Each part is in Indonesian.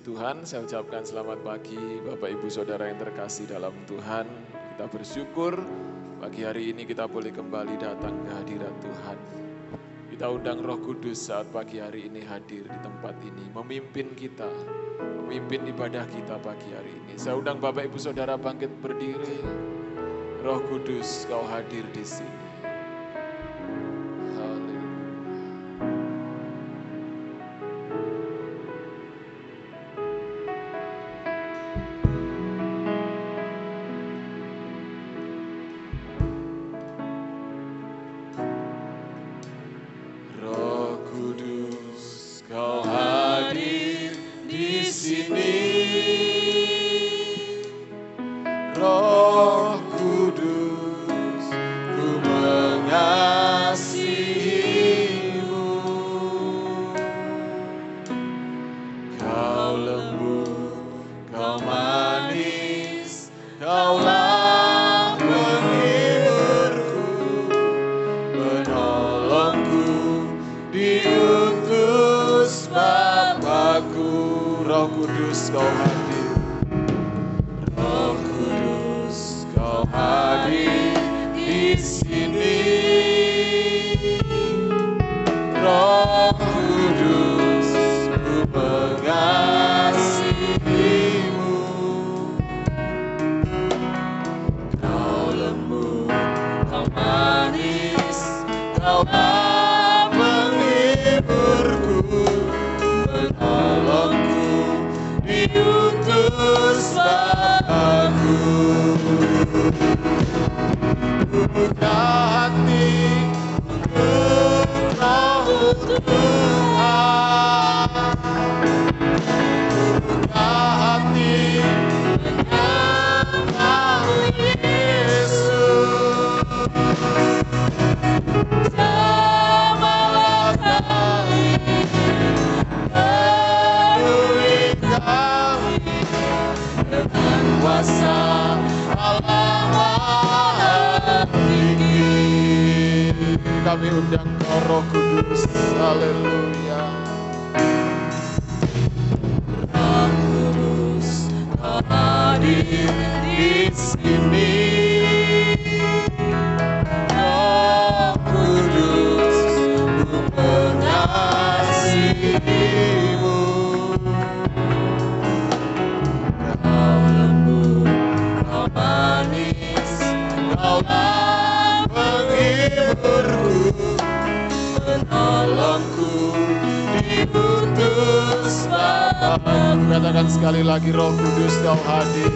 Tuhan, saya ucapkan selamat pagi Bapak Ibu Saudara yang terkasih dalam Tuhan. Kita bersyukur pagi hari ini kita boleh kembali datang ke hadirat Tuhan. Kita undang Roh Kudus saat pagi hari ini hadir di tempat ini, memimpin kita, memimpin ibadah kita pagi hari ini. Saya undang Bapak Ibu Saudara bangkit berdiri. Roh Kudus, Kau hadir di sini. Kami undang Kau Roh Kudus, haleluya. Roh Kudus, Kau hadir di sini. Roh Kudus, ku mengasihimu. Kau lembut, Kau manis, Kaulah penghiburku, penolongku, diutus Bapa-Ku. Katakan sekali lagi, Roh Kudus Kau hadir.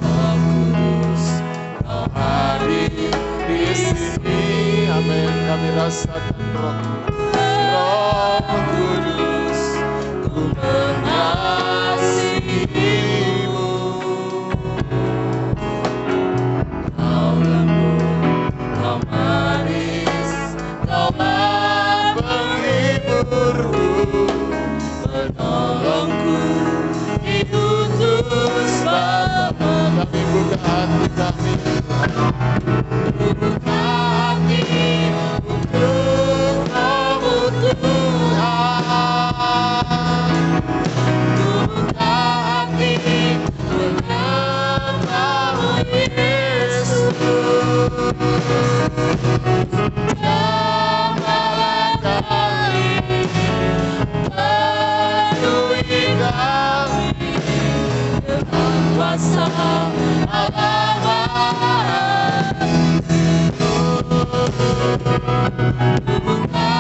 Roh Kudus Kau hadir di sini. Amin. Kami rasakan Roh Kudus. Roh Kudus, ku mengasihimu. Kau lembut, Kau manis, Kaulah penghiburku, penolongku, diutus Bapa. Kami buka hati kami, buka hati untuk Kamu Tuhan. Buka hati menyembah Yesus. Jambalah kami, penuhi kami dengan kuasa Allah. Buka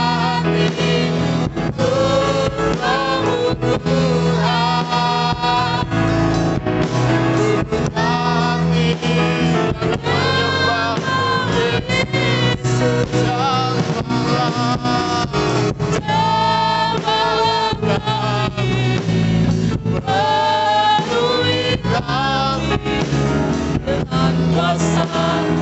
hati untuk Kamu Tuhan. Buka hati menyembah Yesus. Jambalah kami, penuhi kami dengan kuasa Allah.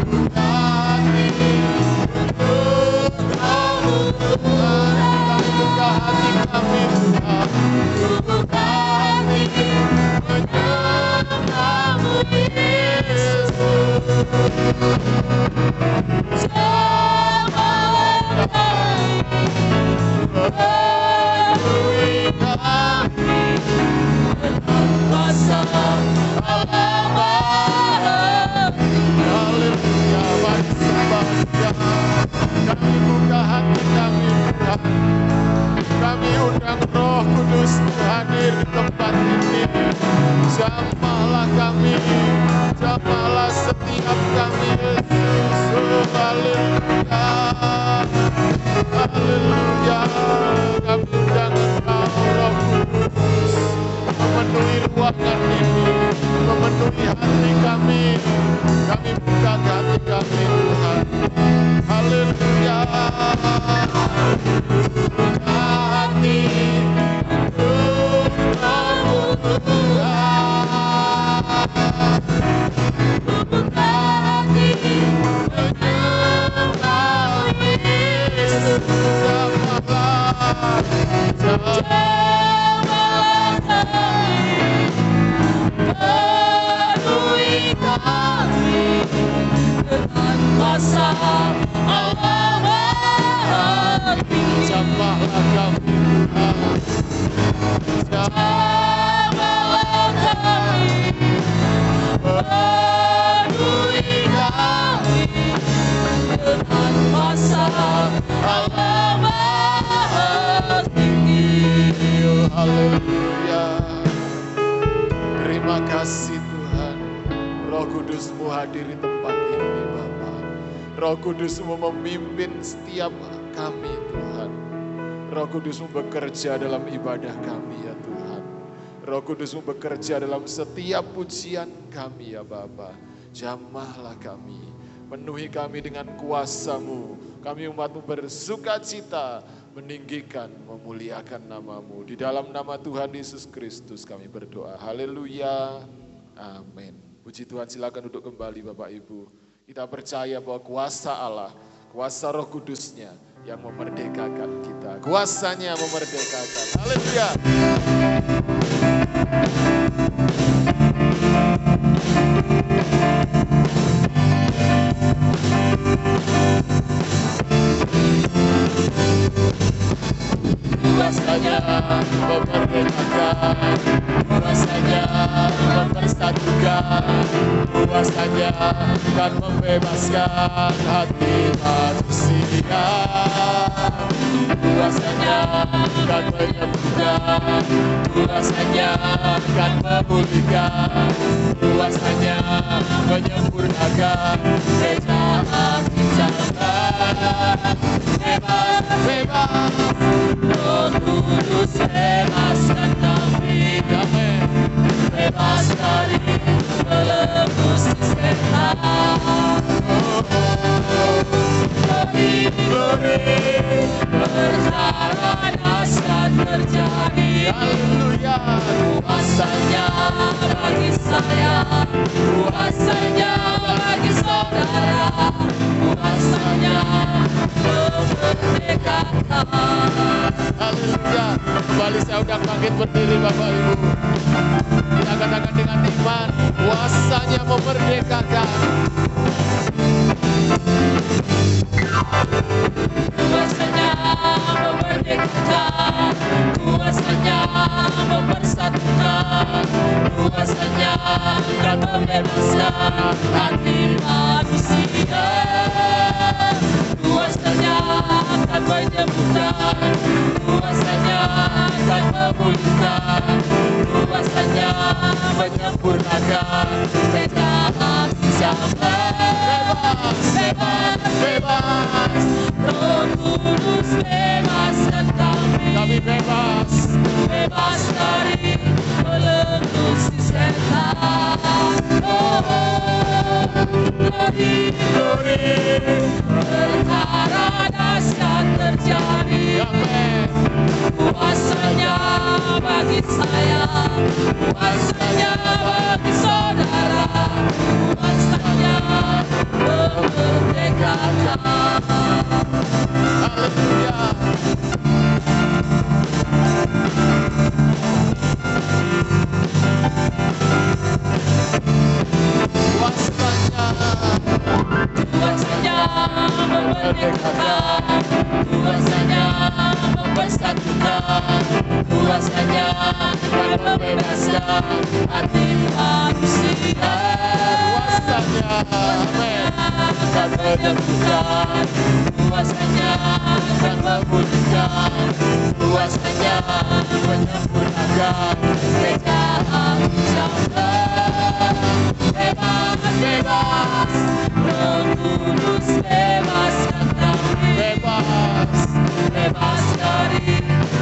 Buka hati untuk Kamu Tuhan. Buka hati kami Tuhan. Buka hati menyembah Yesus. Jambalah penuhi kami dengan kuasa Allah Maha Tinggi. Haleluya, mari sembah Dia. Kami buka hati kami Tuhan. Kami undang Roh Kudus hadir di tempat ini. Jamahlah kami, jamahlah setiap kami Yesus. Oh, haleluya, haleluya. Kami undang Engkau Roh Kudus memenuhi ruangan ini, memenuhi hati kami. Kami buka hati kami Tuhan. Haleluya. Hati Haleluya. Terima kasih Tuhan. Roh Kudus-Mu hadir di tempat ini Bapa. Roh Kudus-Mu memimpin setiap kami Tuhan. Roh Kudus-Mu bekerja dalam ibadah kami ya Tuhan. Roh Kudus-Mu bekerja dalam setiap pujian kami ya Bapa. Jamahlah kami, penuhi kami dengan kuasa-Mu. Kami umat-Mu bersuka cita, meninggikan, memuliakan nama-Mu. Di dalam nama Tuhan Yesus Kristus kami berdoa. Haleluya. Amin. Puji Tuhan, silakan duduk kembali Bapak Ibu. Kita percaya bahwa kuasa Allah, kuasa Roh Kudus-Nya yang memerdekakan kita. Kuasanya memerdekakan. Haleluya. Kuasanya memerdekakan, kuasanya mempersatukan, kuasanya akan membebaskan hati manusia. Kuasanya akan menyembuhkan, kuasanya akan memulihkan, kuasanya menyempurnakan kejahatan. Bebas, bebas, Roh Kudus bebaskan kami, bebas dari belenggu setan. Perkara dahsyat terjadi. Haleluya. Kuasanya bagi saya, kuasanya bagi saudara, kuasanya memerdekakan. Haleluya. Kembali saya undang bangkit berdiri Bapak Ibu. Kita katakan dengan iman, kuasanya memerdekakan. Kuasanya memerdekakan, kuasanya mempersatukan, kuasanya akan membebaskan hati manusia. Kuasanya akan menyembuhkan, kuasanya akan memulihkan, kuasanya menyempurnakan kejahatan. Bebas, bebas, bebas. Roh Kudus bebaskan kami. Kami bebas, bebas dari belenggu si setan. Glory, glory. Perkara dahsyat terjadi. Kuasanya bagi saya, kuasanya bagi saudara, kuasanya memerdekakan. Haleluya. Kuasanya memerdekakan, kuasanya mempersatukan, kuasanya dan membebaskan hati manusia. Kuasanya, amin, Dan menyembuhkan, kuasanya dan memulihkan, kuasanya menyempurnakan kejahatan jambatan. Bebas, bebas, Roh Kudus bebaskan kami. bebas, Bebas dari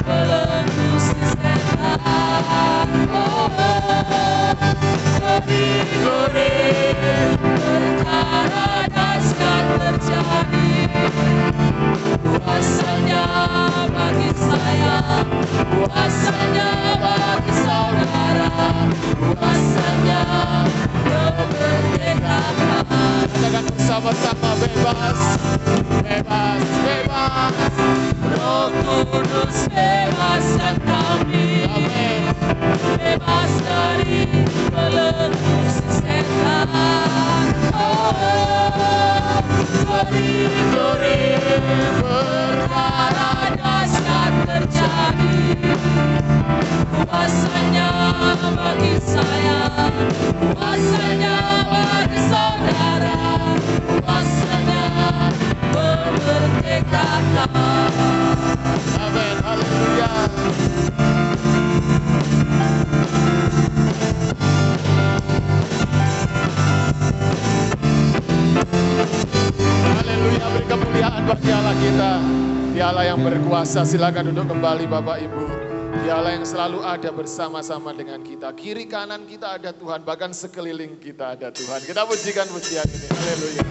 belenggu setan. Oh, gurih-gurih perkara dahsyat terjadi. Kuasanya bagi saya, kuasanya bagi saudara, kuasanya kemerdekaan. katakan bersama-sama, bebas, bebas, bebas, Roh Kudus bebaskan kami. amin, Bebas dari belenggu setan. Oh, gurih-gurih perkara dahsyat terjadi. Kuasanya bagi saya, kuasanya bagi saudara, kuasanya memerdekakan. amin, haleluya. Haleluya, beri kemuliaan bagi Allah kita. Dia Allah yang berkuasa, silakan duduk kembali Bapak Ibu. Dia Allah yang selalu ada bersama-sama dengan kita. Kiri kanan kita ada Tuhan, bahkan sekeliling kita ada Tuhan. Kita pujikan pujian ini, haleluya.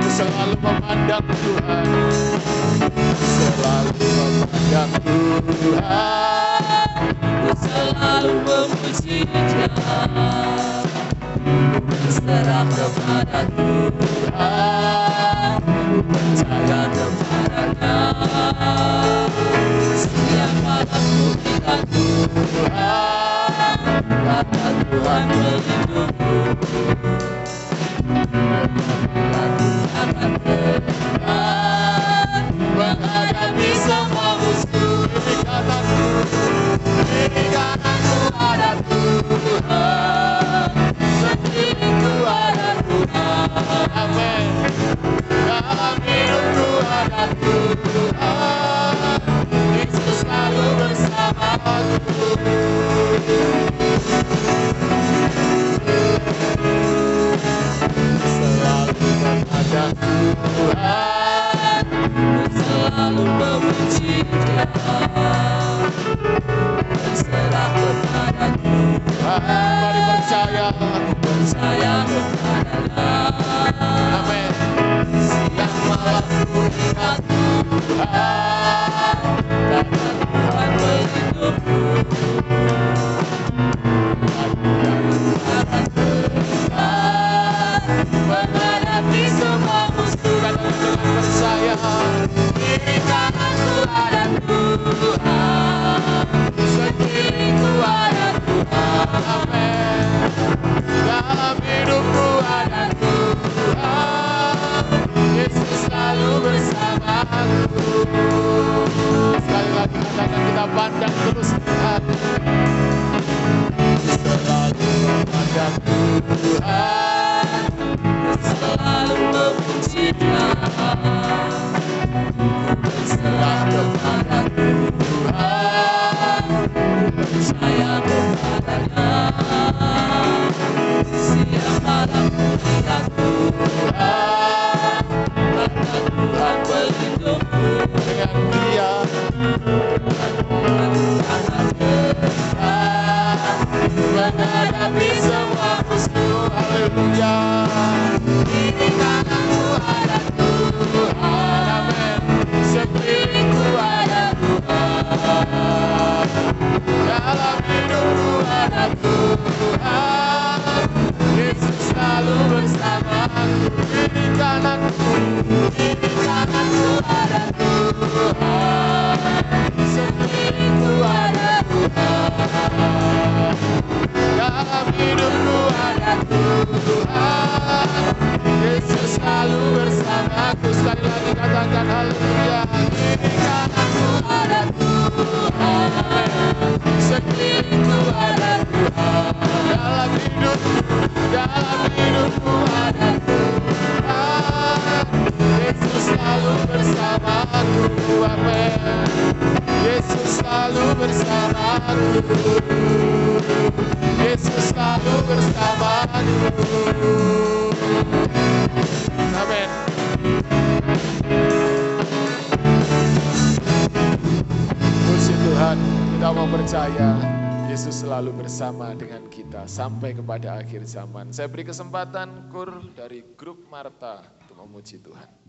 Selalu memandang Tuhan, selalu memandang Tuhan, Ku selalu memuji Dia, berserah kepada Tuhan, percaya kepadanya. Setiap malam ku ingat Tuhan, kata Tuhan melindungiku. Akan bertahan menghadapi semua musuh. Di kananku ada Tuhan, sekeliling ada Tuhan. amin. Dalam hidupku ada Tuhan, Yesus selalu bersamaku. Selalu menghadap Tuhan, selalu memuji Dia, berserah kepada Tuhan. Mari percaya, Percaya kepadanya. amin. Siang malam ku ingat Tuhan, karena Tuhan melindungiku. Aku akan bertahan menghadapi semua musuh. Katakan dengan percaya, Kiri kananku ada Tuhan, sekelilingku ada Tuhan. amin. Dalam hidupku ada Tuhan, Yesus selalu bersamaku. Sekali lagi katakan, kita pandang terus Tuhan, Selalu memandang Tuhan, selalu memuji Dia. Berserah kepada Tuhan, percaya kepadanya. Siang malam ku ingat Tuhan, karena Tuhan melindungiku. dengan Dia, Akan bertahan menghadapi semua musuh. haleluya. Di kananku ada Tuhan, Amin. sekelilingku ada Tuhan. Dalam hidupku ada Tuhan, Yesus selalu bersamaku. Di kananku, Di kananku ada Tuhan, sekelilingku ada Tuhan. dalam ada Tuhan. Yesus selalu bersamaku. Sekali lagi katakan haleluya. Dirikan aku ada Tuhan. Sekelilingku ada Tuhan. Dalam hidupku ada Tuhan. Yesus selalu bersamaku. Amin. Yesus selalu bersamaku. Yesus selalu bersamaku. Amin. Puji Tuhan, kita mau percaya Yesus selalu bersama dengan kita sampai kepada akhir zaman. Saya beri kesempatan kur dari grup Marta untuk memuji Tuhan.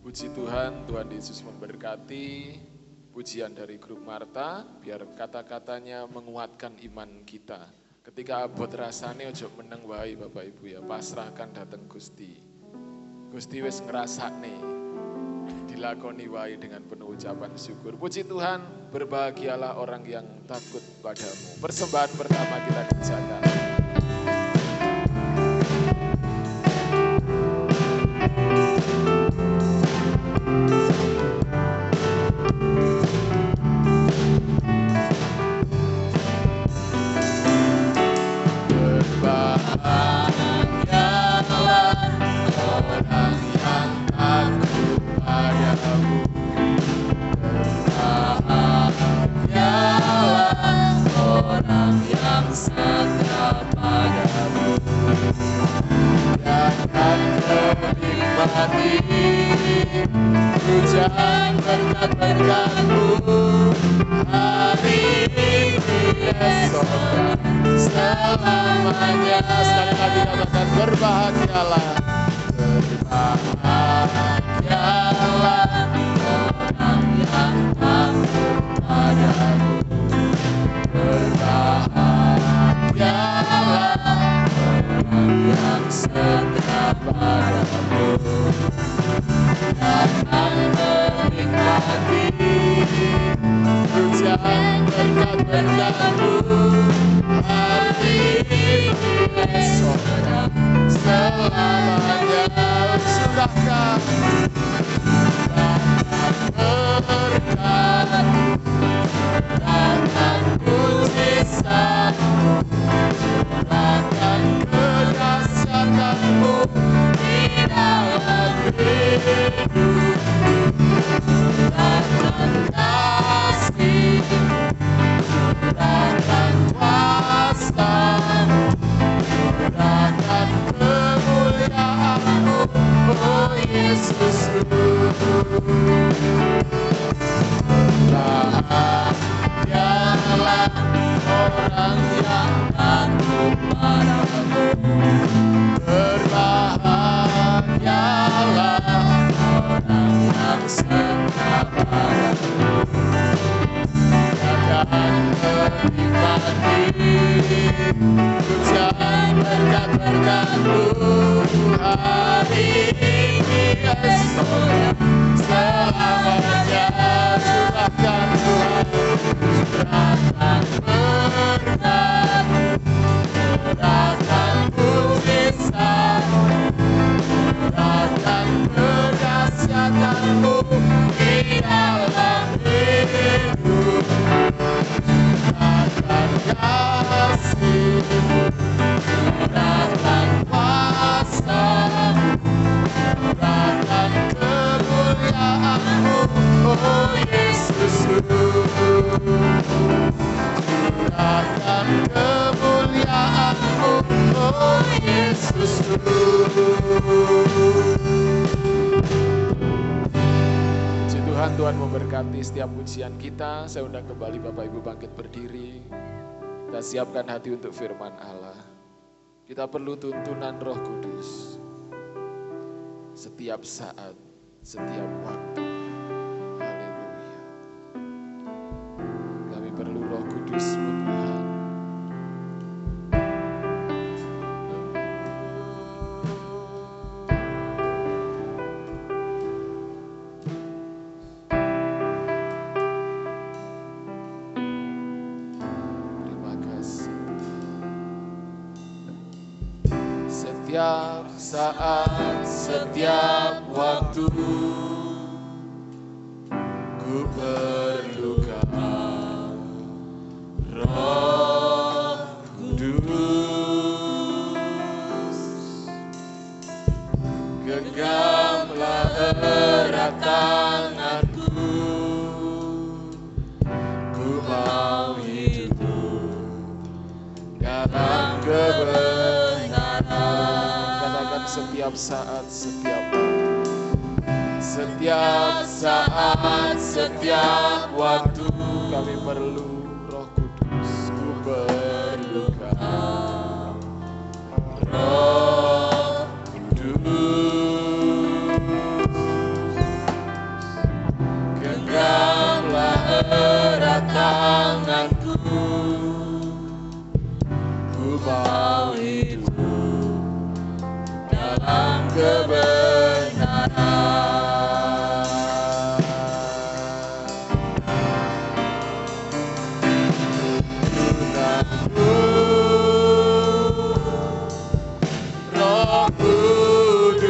Puji Tuhan, Tuhan Yesus memberkati pujian dari grup Marta, biar kata-katanya menguatkan iman kita. Ketika abot rasane ojo meneng wae Bapak Ibu ya, pasrahkan dateng Gusti. Gusti wis ngrasakne, dilakoni wae dengan penuh ucapan syukur. Puji Tuhan, berbahagialah orang yang takut padamu. Persembahan pertama kita kerjakan. Hujan berkat-berkat-Mu hari ini esok selamanya. Sekali lagi katakan berbahagialah. Berbahagialah orang yang takut padamu. Berbahagialah orang yang setia padamu. Akan menikmati hujan berkat-berkat-Mu hari ini esok selamanya. Surahkan berkat, curahkan mujizat, curahkan kedahsyatan-Mu di dalam hidup. Curahkan kasih, curahkan kuasa, curahkan kemuliaan-Mu, oh Yesus. Berbahagialah orang yang takut padamu. Berbahagialah orang yang setia padamu. Akan menikmati hujan berkat-berkat-Mu hari ini esok selamanya. Curahkan Tuhan, curahkan berkat, curahkan mujizat, curahkan kedahsyatan-Mu di dalam hidup. Curahkan kasih, curahkan kuasa, curahkan kemuliaan-Mu, oh Yesus. Curahkan kemuliaan-Mu, oh Yesus. Puji Tuhan, Tuhan memberkati setiap pujian kita. Saya undang kembali Bapak Ibu bangkit berdiri. Kita siapkan hati untuk firman Allah. Kita perlu tuntunan Roh Kudus. Setiap saat, setiap waktu. Haleluya. Kami perlu Roh Kudus-Mu Tuhan. Setiap saat, setiap waktu, ku perlukan Roh Kudus. Genggamlah erat tanganku, ku mau hidup dalam kebenaran. Setiap saat, setiap waktu, kami perlu Roh Kudus. ku perlukan Roh Kudus. mau hidup dalam kebenaran. Roh Kudus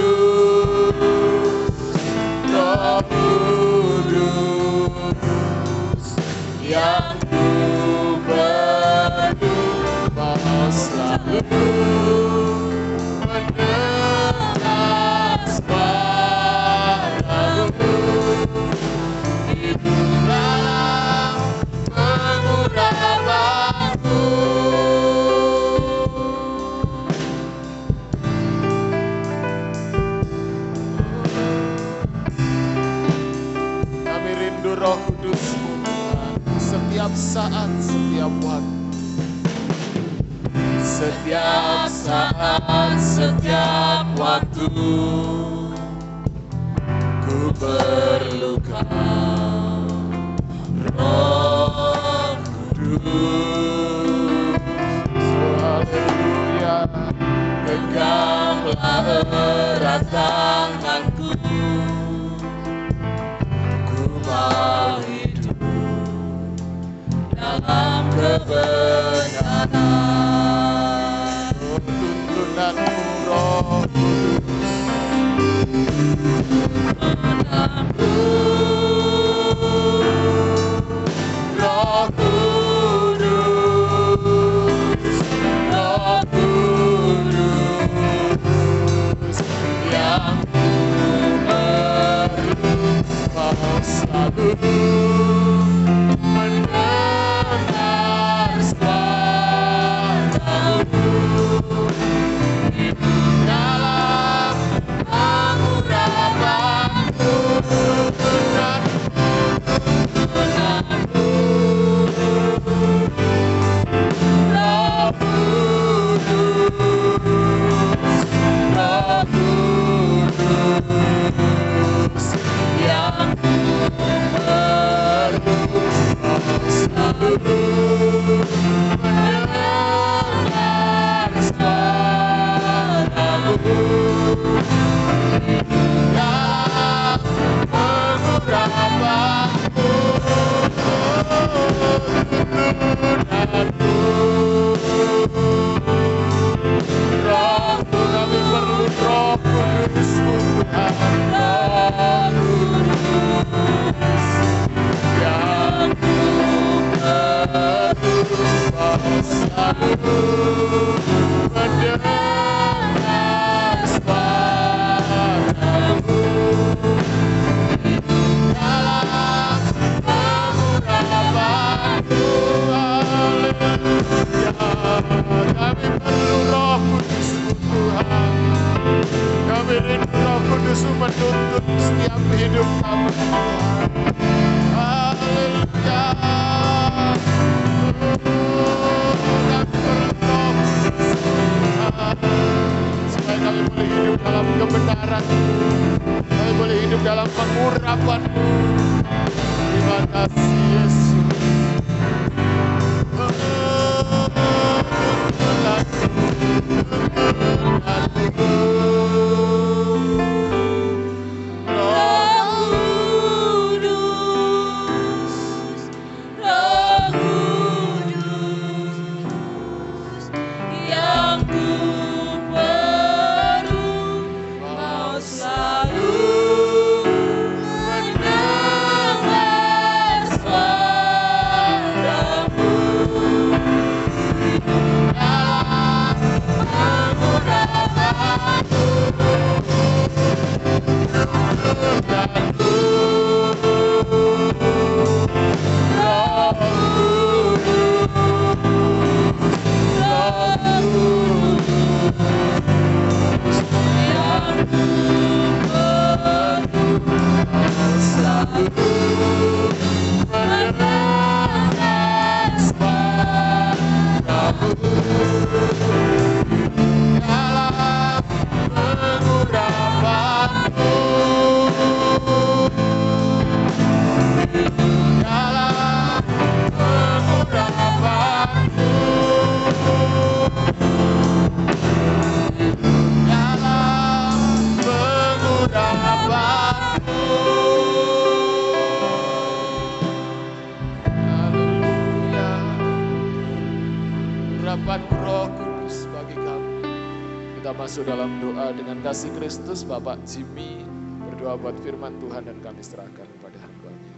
yang ku perlu, mau selalu mendengar suara-Mu di dalam pengurapanku. Kami rindu Roh Kudus-Mu Tuhan, setiap saat, setiap waktu. Setiap saat, setiap waktu, ku perlukan Roh Kudus. Haleluya. Genggamlah erat tanganku, ku mau hidup dalam kebenaran. Tuntunanmu Roh Kudus, tuntunanmu Roh Kudus, Roh Kudus yang ku perlu, mau selalu mendengar suara-Mu di dalam pengurapanku. Tuntunanmu Roh Kudus, Roh Kudus yang ku perlu, mau selalu mendengar suara-Mu di dalam pengurapanku. Tuntunanmu Roh kami perlu Roh Kudus-Mu Tuhan, Roh Kudus yang ku perlu, mau selalu mendengar suara-Mu di dalam pengurapanku. Haleluya. Kami perlu Roh Kudus-Mu Tuhan. Kami rindu Roh Kudus-Mu menuntun setiap hidup kami Tuhan. Haleluya. Kami perlu Roh Kudus-Mu Tuhan, supaya kami boleh hidup dalam kebenaran-Mu, kami boleh hidup dalam pengurapan-Mu. Terima kasih Yesus. Selalu mendengar suara kita masuk dalam doa dengan kasih Kristus. Bapak Jimmy berdoa buat firman Tuhan dan kami serahkan kepada hamba-Nya.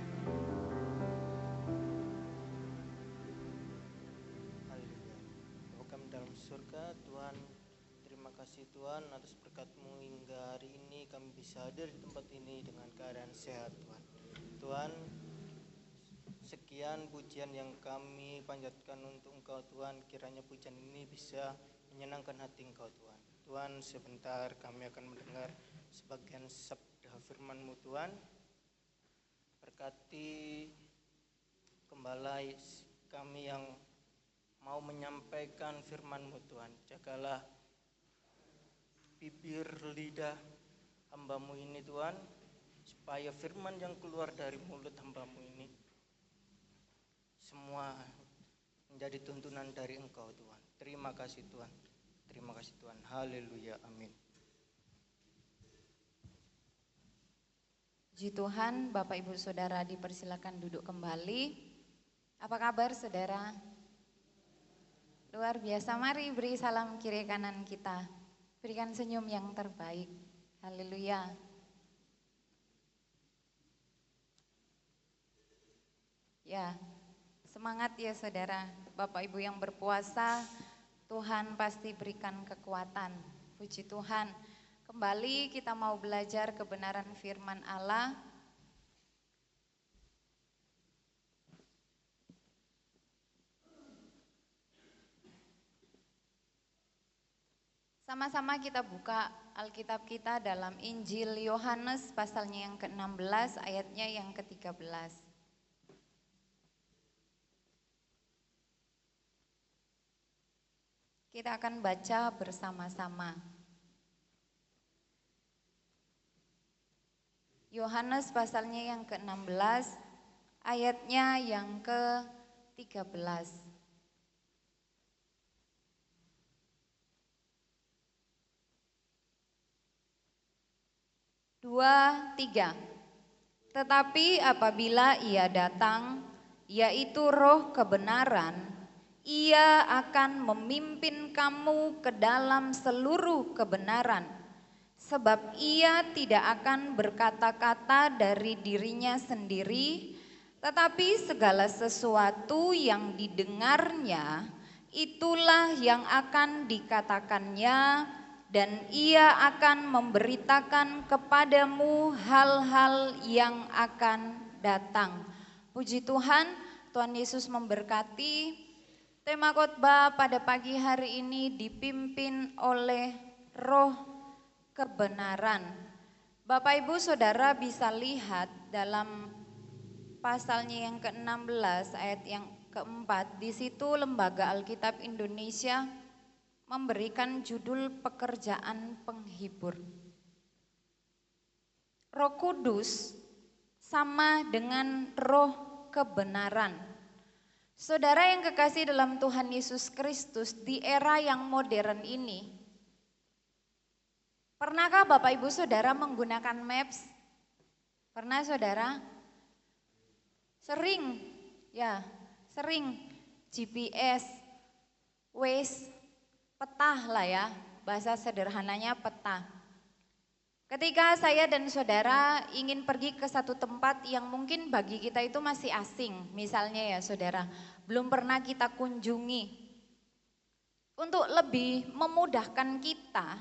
Haleluya. Bapa kami dalam surga, Tuhan, terima kasih Tuhan atas berkat-Mu hingga hari ini kami bisa hadir di tempat ini dengan keadaan sehat Tuhan. Tuhan, sekian pujian yang kami panjatkan untuk Engkau Tuhan, kiranya pujian ini bisa menyenangkan hati Engkau Tuhan. Tuhan, sebentar kami akan mendengar sebagian sabda firman-Mu Tuhan. Berkati gembala kami yang mau menyampaikan firman-Mu Tuhan. Jagalah bibir lidah hamba-Mu ini Tuhan, supaya firman yang keluar dari mulut hamba-Mu ini semua menjadi tuntunan dari Engkau Tuhan. Terima kasih Tuhan. Terima kasih Tuhan. Haleluya. Amin. Puji Tuhan, Bapak Ibu Saudara dipersilakan duduk kembali. Apa kabar saudara? Luar biasa, mari beri salam kiri kanan kita. Berikan senyum yang terbaik. Haleluya. Ya, semangat ya saudara. Bapak Ibu yang berpuasa, Tuhan pasti berikan kekuatan. Puji Tuhan. Kembali kita mau belajar kebenaran firman Allah. Sama-sama kita buka Alkitab kita dalam Injil Yohanes pasalnya yang ke-16 ayatnya yang ke-13. Kita akan baca bersama-sama. Yohanes pasalnya yang ke-16 ayatnya yang ke-13. Dua, tiga. Tetapi apabila Ia datang, yaitu Roh kebenaran, Ia akan memimpin kamu ke dalam seluruh kebenaran, sebab Ia tidak akan berkata-kata dari dirinya sendiri, tetapi segala sesuatu yang didengarnya, itulah yang akan dikatakannya, dan Ia akan memberitakan kepadamu hal-hal yang akan datang. Puji Tuhan, Tuhan Yesus memberkati. Tema khotbah pada pagi hari ini dipimpin oleh Roh Kebenaran. Bapak Ibu Saudara bisa lihat dalam pasalnya yang ke-16 ayat yang ke-4, di situ Lembaga Alkitab Indonesia memberikan judul pekerjaan penghibur. Roh Kudus sama dengan Roh Kebenaran. Saudara yang kekasih dalam Tuhan Yesus Kristus, di era yang modern ini, pernahkah Bapak Ibu Saudara menggunakan Maps? Pernah saudara? Sering, ya, sering. GPS, Waze, peta lah ya, bahasa sederhananya peta. Ketika saya dan saudara ingin pergi ke satu tempat yang mungkin bagi kita itu masih asing, misalnya ya saudara, belum pernah kita kunjungi. Untuk lebih memudahkan kita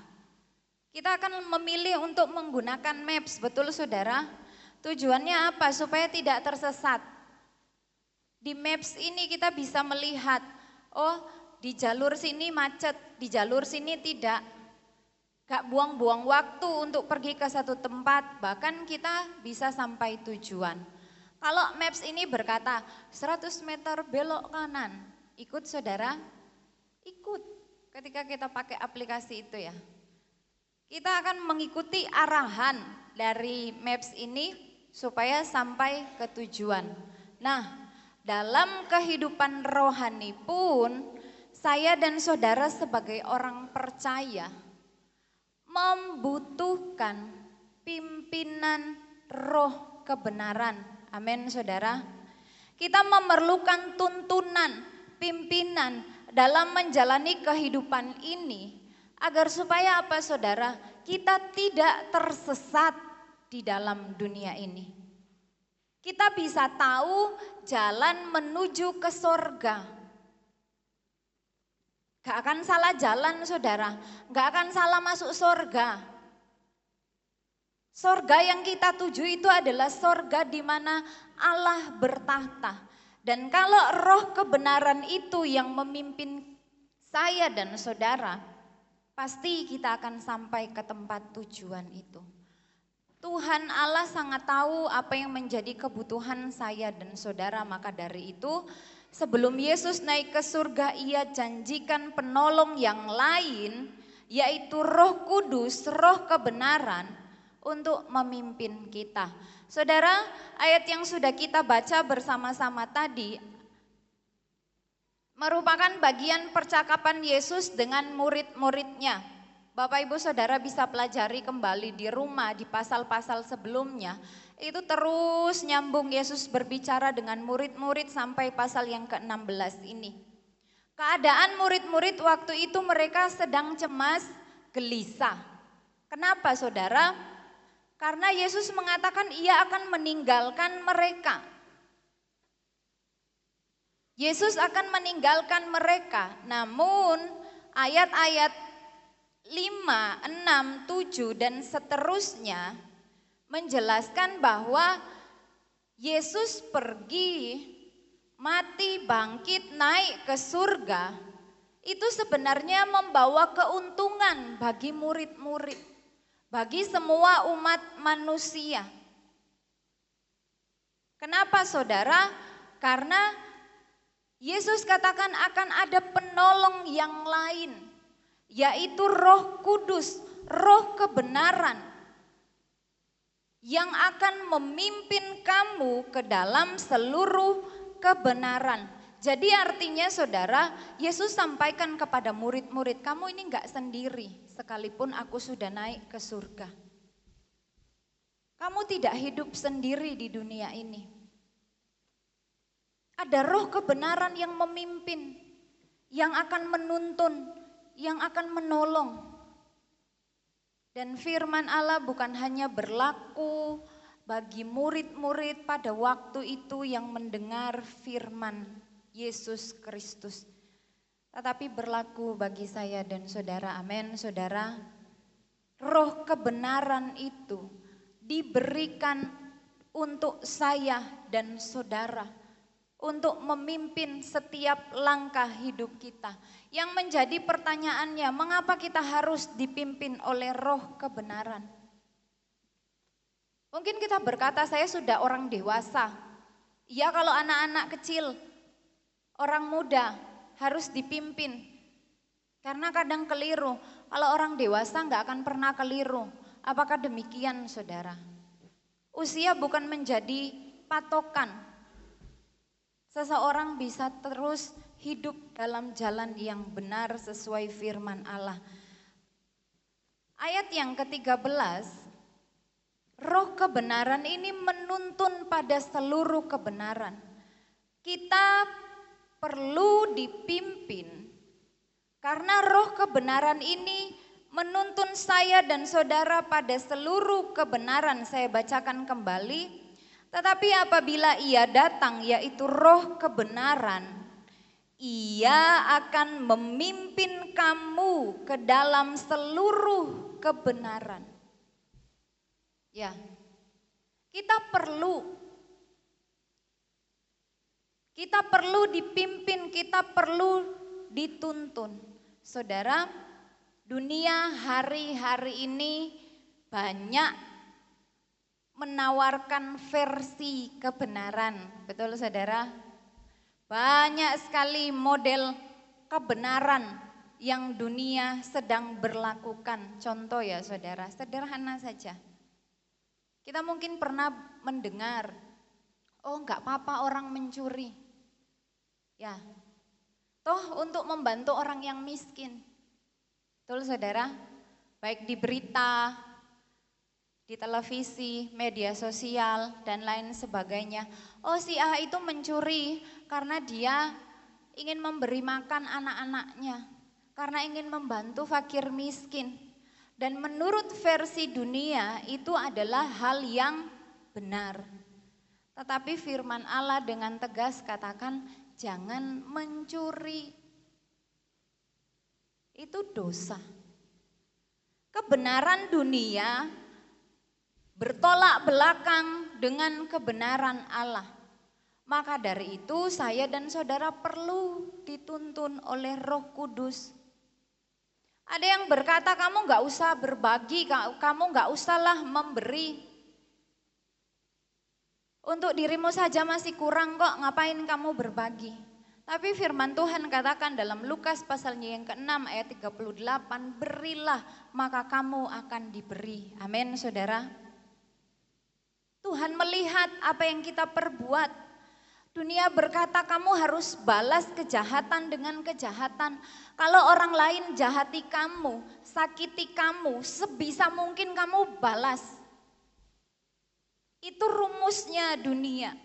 akan memilih untuk menggunakan Maps, betul saudara? Tujuannya apa? Supaya tidak tersesat. Di Maps ini kita bisa melihat, oh di jalur sini macet, di jalur sini tidak. Gak buang-buang waktu untuk pergi ke satu tempat, bahkan kita bisa sampai tujuan. Kalau Maps ini berkata 100 meter belok kanan, ikut saudara? Ikut ketika kita pakai aplikasi itu ya. Kita akan mengikuti arahan dari Maps ini supaya sampai ke tujuan. Nah, dalam kehidupan rohani pun saya dan saudara sebagai orang percaya membutuhkan pimpinan Roh kebenaran. Amin saudara. Kita memerlukan tuntunan, pimpinan dalam menjalani kehidupan ini Agar supaya apa saudara? Kita tidak tersesat di dalam dunia ini. Kita bisa tahu jalan menuju ke sorga. Gak akan salah jalan saudara, gak akan salah masuk sorga. Sorga yang kita tuju itu adalah sorga di mana Allah bertahta. Dan kalau roh kebenaran itu yang memimpin saya dan saudara, pasti kita akan sampai ke tempat tujuan itu. Tuhan Allah sangat tahu apa yang menjadi kebutuhan saya dan saudara, maka dari itu sebelum Yesus naik ke surga, Ia janjikan penolong yang lain, yaitu Roh Kudus, Roh kebenaran, untuk memimpin kita. Saudara, ayat yang sudah kita baca bersama-sama tadi merupakan bagian percakapan Yesus dengan murid-muridnya. Bapak Ibu Saudara bisa pelajari kembali di rumah, di pasal-pasal sebelumnya. Itu terus nyambung Yesus berbicara dengan murid-murid sampai pasal yang ke-16 ini. Keadaan murid-murid waktu itu mereka sedang cemas, gelisah. Kenapa saudara? Karena Yesus mengatakan Ia akan meninggalkan mereka. Yesus akan meninggalkan mereka, namun ayat-ayat 5, 6, 7 dan seterusnya menjelaskan bahwa Yesus pergi, mati, bangkit, naik ke surga. Itu sebenarnya membawa keuntungan bagi murid-murid, bagi semua umat manusia. Kenapa saudara? Karena Yesus katakan akan ada penolong yang lain, yaitu Roh Kudus, Roh kebenaran, yang akan memimpin kamu ke dalam seluruh kebenaran. Jadi artinya saudara, Yesus sampaikan kepada murid-murid, kamu ini enggak sendiri sekalipun aku sudah naik ke surga. Kamu tidak hidup sendiri di dunia ini. Ada Roh kebenaran yang memimpin, yang akan menuntun, yang akan menolong. Dan firman Allah bukan hanya berlaku bagi murid-murid pada waktu itu yang mendengar firman Yesus Kristus, tetapi berlaku bagi saya dan saudara. Amin saudara. Roh kebenaran itu diberikan untuk saya dan saudara, untuk memimpin setiap langkah hidup kita. Yang menjadi pertanyaannya, mengapa kita harus dipimpin oleh Roh kebenaran? Mungkin kita berkata, saya sudah orang dewasa. Ya, kalau anak-anak kecil, orang muda harus dipimpin. Karena kadang keliru. Kalau orang dewasa enggak akan pernah keliru. Apakah demikian saudara? Usia bukan menjadi patokan. Seseorang bisa terus hidup dalam jalan yang benar sesuai firman Allah. Ayat yang ke-13, Roh kebenaran ini menuntun pada seluruh kebenaran. Kita perlu dipimpin karena Roh kebenaran ini menuntun saya dan saudara pada seluruh kebenaran. Saya bacakan kembali. Tetapi apabila Ia datang, yaitu Roh kebenaran, Ia akan memimpin kamu ke dalam seluruh kebenaran. Ya, kita perlu dipimpin, kita perlu dituntun. Saudara, dunia hari-hari ini banyak menawarkan versi kebenaran, betul saudara? Banyak sekali model kebenaran yang dunia sedang berlakukan. Contoh ya saudara, sederhana saja. Kita mungkin pernah mendengar, oh enggak apa-apa orang mencuri. Ya, toh untuk membantu orang yang miskin. Betul saudara? Baik di berita, di televisi, media sosial, dan lain sebagainya. Oh si A itu mencuri karena dia ingin memberi makan anak-anaknya. karena ingin membantu fakir miskin. Dan menurut versi dunia itu adalah hal yang benar. Tetapi firman Allah dengan tegas katakan jangan mencuri. Itu dosa. Kebenaran dunia bertolak belakang dengan kebenaran Allah. Maka dari itu saya dan saudara perlu dituntun oleh Roh Kudus. Ada yang berkata kamu gak usah berbagi, kamu gak usahlah memberi. Untuk dirimu saja masih kurang kok, ngapain kamu berbagi. Tapi firman Tuhan katakan dalam Lukas pasalnya yang ke-6 ayat 38, berilah maka kamu akan diberi. Amin saudara. Tuhan melihat apa yang kita perbuat. Dunia berkata kamu harus balas kejahatan dengan kejahatan. Kalau orang lain jahati kamu, sakiti kamu, sebisa mungkin kamu balas. Itu rumusnya dunia.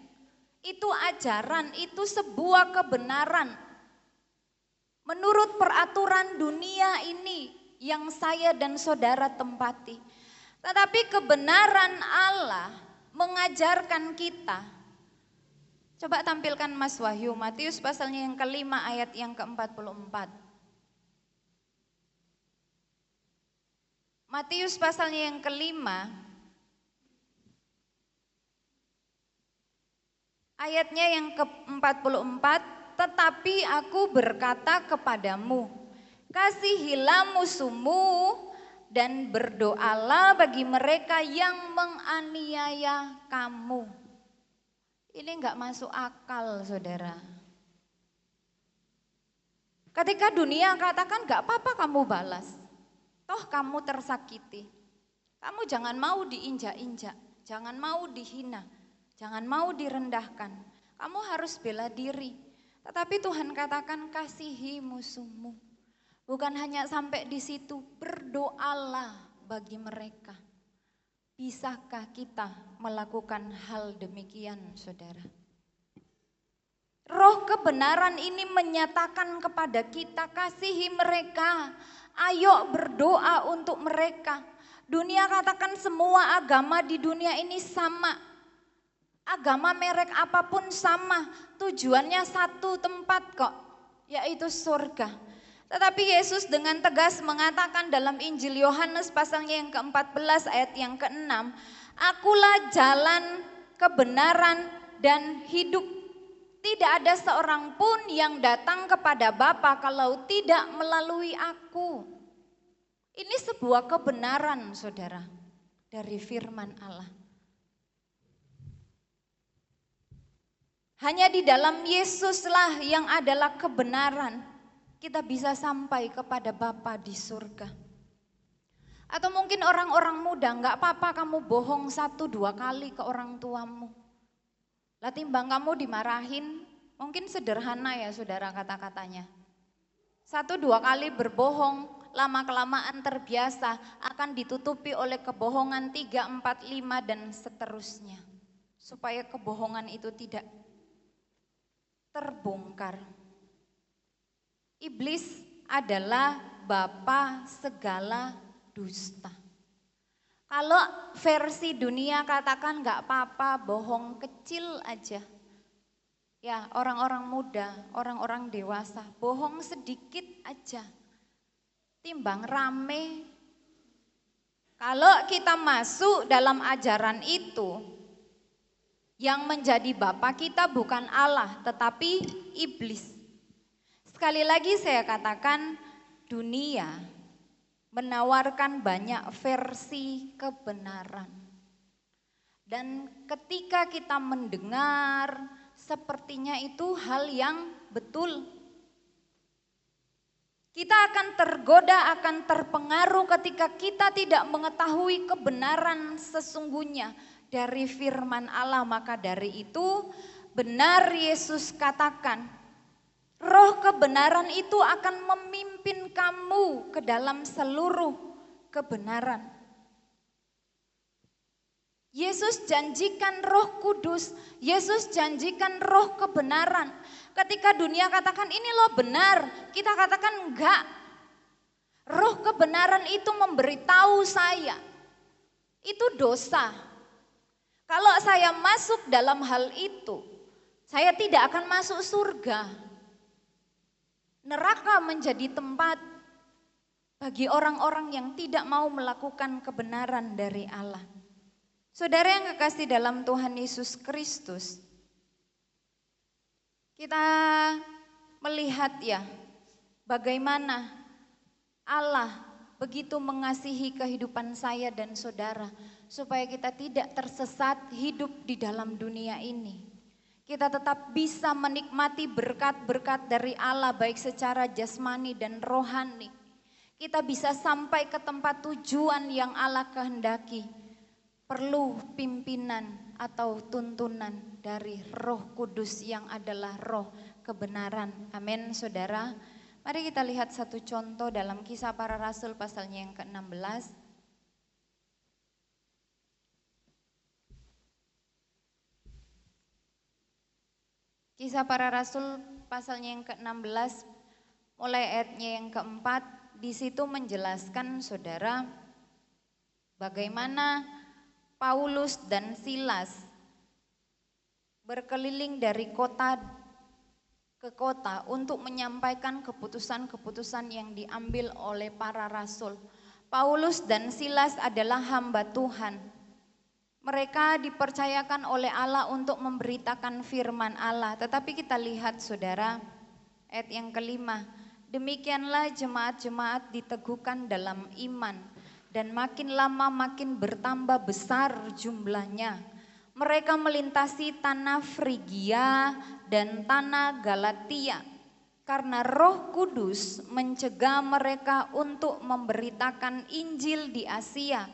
Itu ajaran, itu sebuah kebenaran. Menurut peraturan dunia ini yang saya dan saudara tempati. Tetapi kebenaran Allah mengajarkan kita. Coba tampilkan Mas Wahyu, Matius pasalnya yang ke-5 ayat yang ke-44. Matius pasalnya yang ke-5 ayatnya yang ke-44, tetapi aku berkata kepadamu, kasihilah musuhmu dan berdoalah bagi mereka yang menganiaya kamu. Ini enggak masuk akal saudara. Ketika dunia katakan enggak apa-apa kamu balas, toh kamu tersakiti. Kamu jangan mau diinjak-injak, jangan mau dihina, jangan mau direndahkan. Kamu harus bela diri. Tetapi Tuhan katakan kasihi musuhmu. Bukan hanya sampai di situ, berdoalah bagi mereka. Bisakah kita melakukan hal demikian, saudara? Roh kebenaran ini menyatakan kepada kita, kasihi mereka, ayo berdoa untuk mereka. Dunia katakan semua agama di dunia ini sama. Agama merek apapun sama, tujuannya satu tempat kok, yaitu surga. Tetapi Yesus dengan tegas mengatakan dalam Injil Yohanes pasalnya yang ke-14 ayat yang ke-6, akulah jalan, kebenaran, dan hidup. Tidak ada seorang pun yang datang kepada Bapa kalau tidak melalui aku. Ini sebuah kebenaran saudara dari firman Allah. Hanya di dalam Yesuslah yang adalah kebenaran. Kita bisa sampai kepada Bapa di surga. Atau mungkin orang-orang muda, enggak apa-apa kamu bohong 1-2 kali ke orang tuamu. Lah timbang kamu dimarahin, mungkin sederhana ya saudara kata-katanya. 1-2 kali berbohong, lama-kelamaan terbiasa, akan ditutupi oleh kebohongan 3, 4, 5 dan seterusnya. Supaya kebohongan itu tidak terbongkar. Iblis adalah bapa segala dusta. Kalau versi dunia katakan gak apa-apa, bohong kecil aja. Ya orang-orang muda, orang-orang dewasa, bohong sedikit aja. Timbang rame. Kalau kita masuk dalam ajaran itu, yang menjadi bapa kita bukan Allah tetapi iblis. Sekali lagi saya katakan dunia menawarkan banyak versi kebenaran. Dan ketika kita mendengar sepertinya itu hal yang betul. Kita akan tergoda, akan terpengaruh ketika kita tidak mengetahui kebenaran sesungguhnya dari firman Allah. Maka dari itu benar Yesus katakan, Roh kebenaran itu akan memimpin kamu ke dalam seluruh kebenaran. Yesus janjikan Roh Kudus, Yesus janjikan Roh kebenaran. Ketika dunia katakan ini loh benar, kita katakan enggak, Roh kebenaran itu memberitahu saya, itu dosa. Kalau saya masuk dalam hal itu, saya tidak akan masuk surga. Neraka menjadi tempat bagi orang-orang yang tidak mau melakukan kebenaran dari Allah. Saudara yang kekasih dalam Tuhan Yesus Kristus, kita melihat ya bagaimana Allah begitu mengasihi kehidupan saya dan saudara supaya kita tidak tersesat hidup di dalam dunia ini. Kita tetap bisa menikmati berkat-berkat dari Allah baik secara jasmani dan rohani. Kita bisa sampai ke tempat tujuan yang Allah kehendaki. Perlu pimpinan atau tuntunan dari Roh Kudus yang adalah roh kebenaran. Amin, saudara. Mari kita lihat satu contoh dalam Kisah Para Rasul pasalnya yang ke-16. Kisah Para Rasul pasalnya yang ke-16 mulai ayatnya yang ke-4, di situ menjelaskan saudara bagaimana Paulus dan Silas berkeliling dari kota ke kota untuk menyampaikan keputusan-keputusan yang diambil oleh para rasul. Paulus dan Silas adalah hamba Tuhan. Mereka dipercayakan oleh Allah untuk memberitakan firman Allah. Tetapi kita lihat saudara, ayat yang kelima. Demikianlah jemaat-jemaat diteguhkan dalam iman dan makin lama makin bertambah besar jumlahnya. Mereka melintasi tanah Frigia dan tanah Galatia karena Roh Kudus mencegah mereka untuk memberitakan Injil di Asia.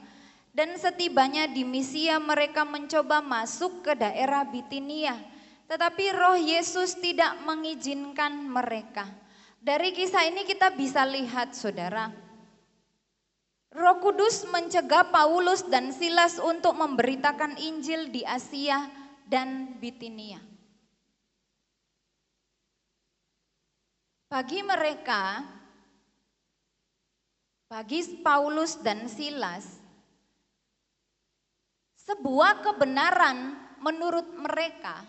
Dan setibanya di Misia mereka mencoba masuk ke daerah Bitinia, tetapi Roh Yesus tidak mengizinkan mereka. Dari kisah ini kita bisa lihat saudara, Roh Kudus mencegah Paulus dan Silas untuk memberitakan Injil di Asia dan Bitinia. Bagi mereka, bagi Paulus dan Silas, sebuah kebenaran menurut mereka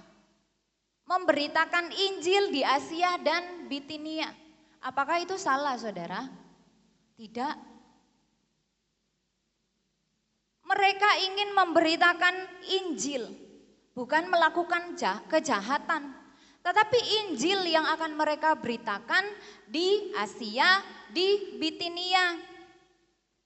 memberitakan Injil di Asia dan Bitinia. Apakah itu salah saudara? Tidak. Mereka ingin memberitakan Injil, bukan melakukan kejahatan. Tetapi Injil yang akan mereka beritakan di Asia, di Bitinia.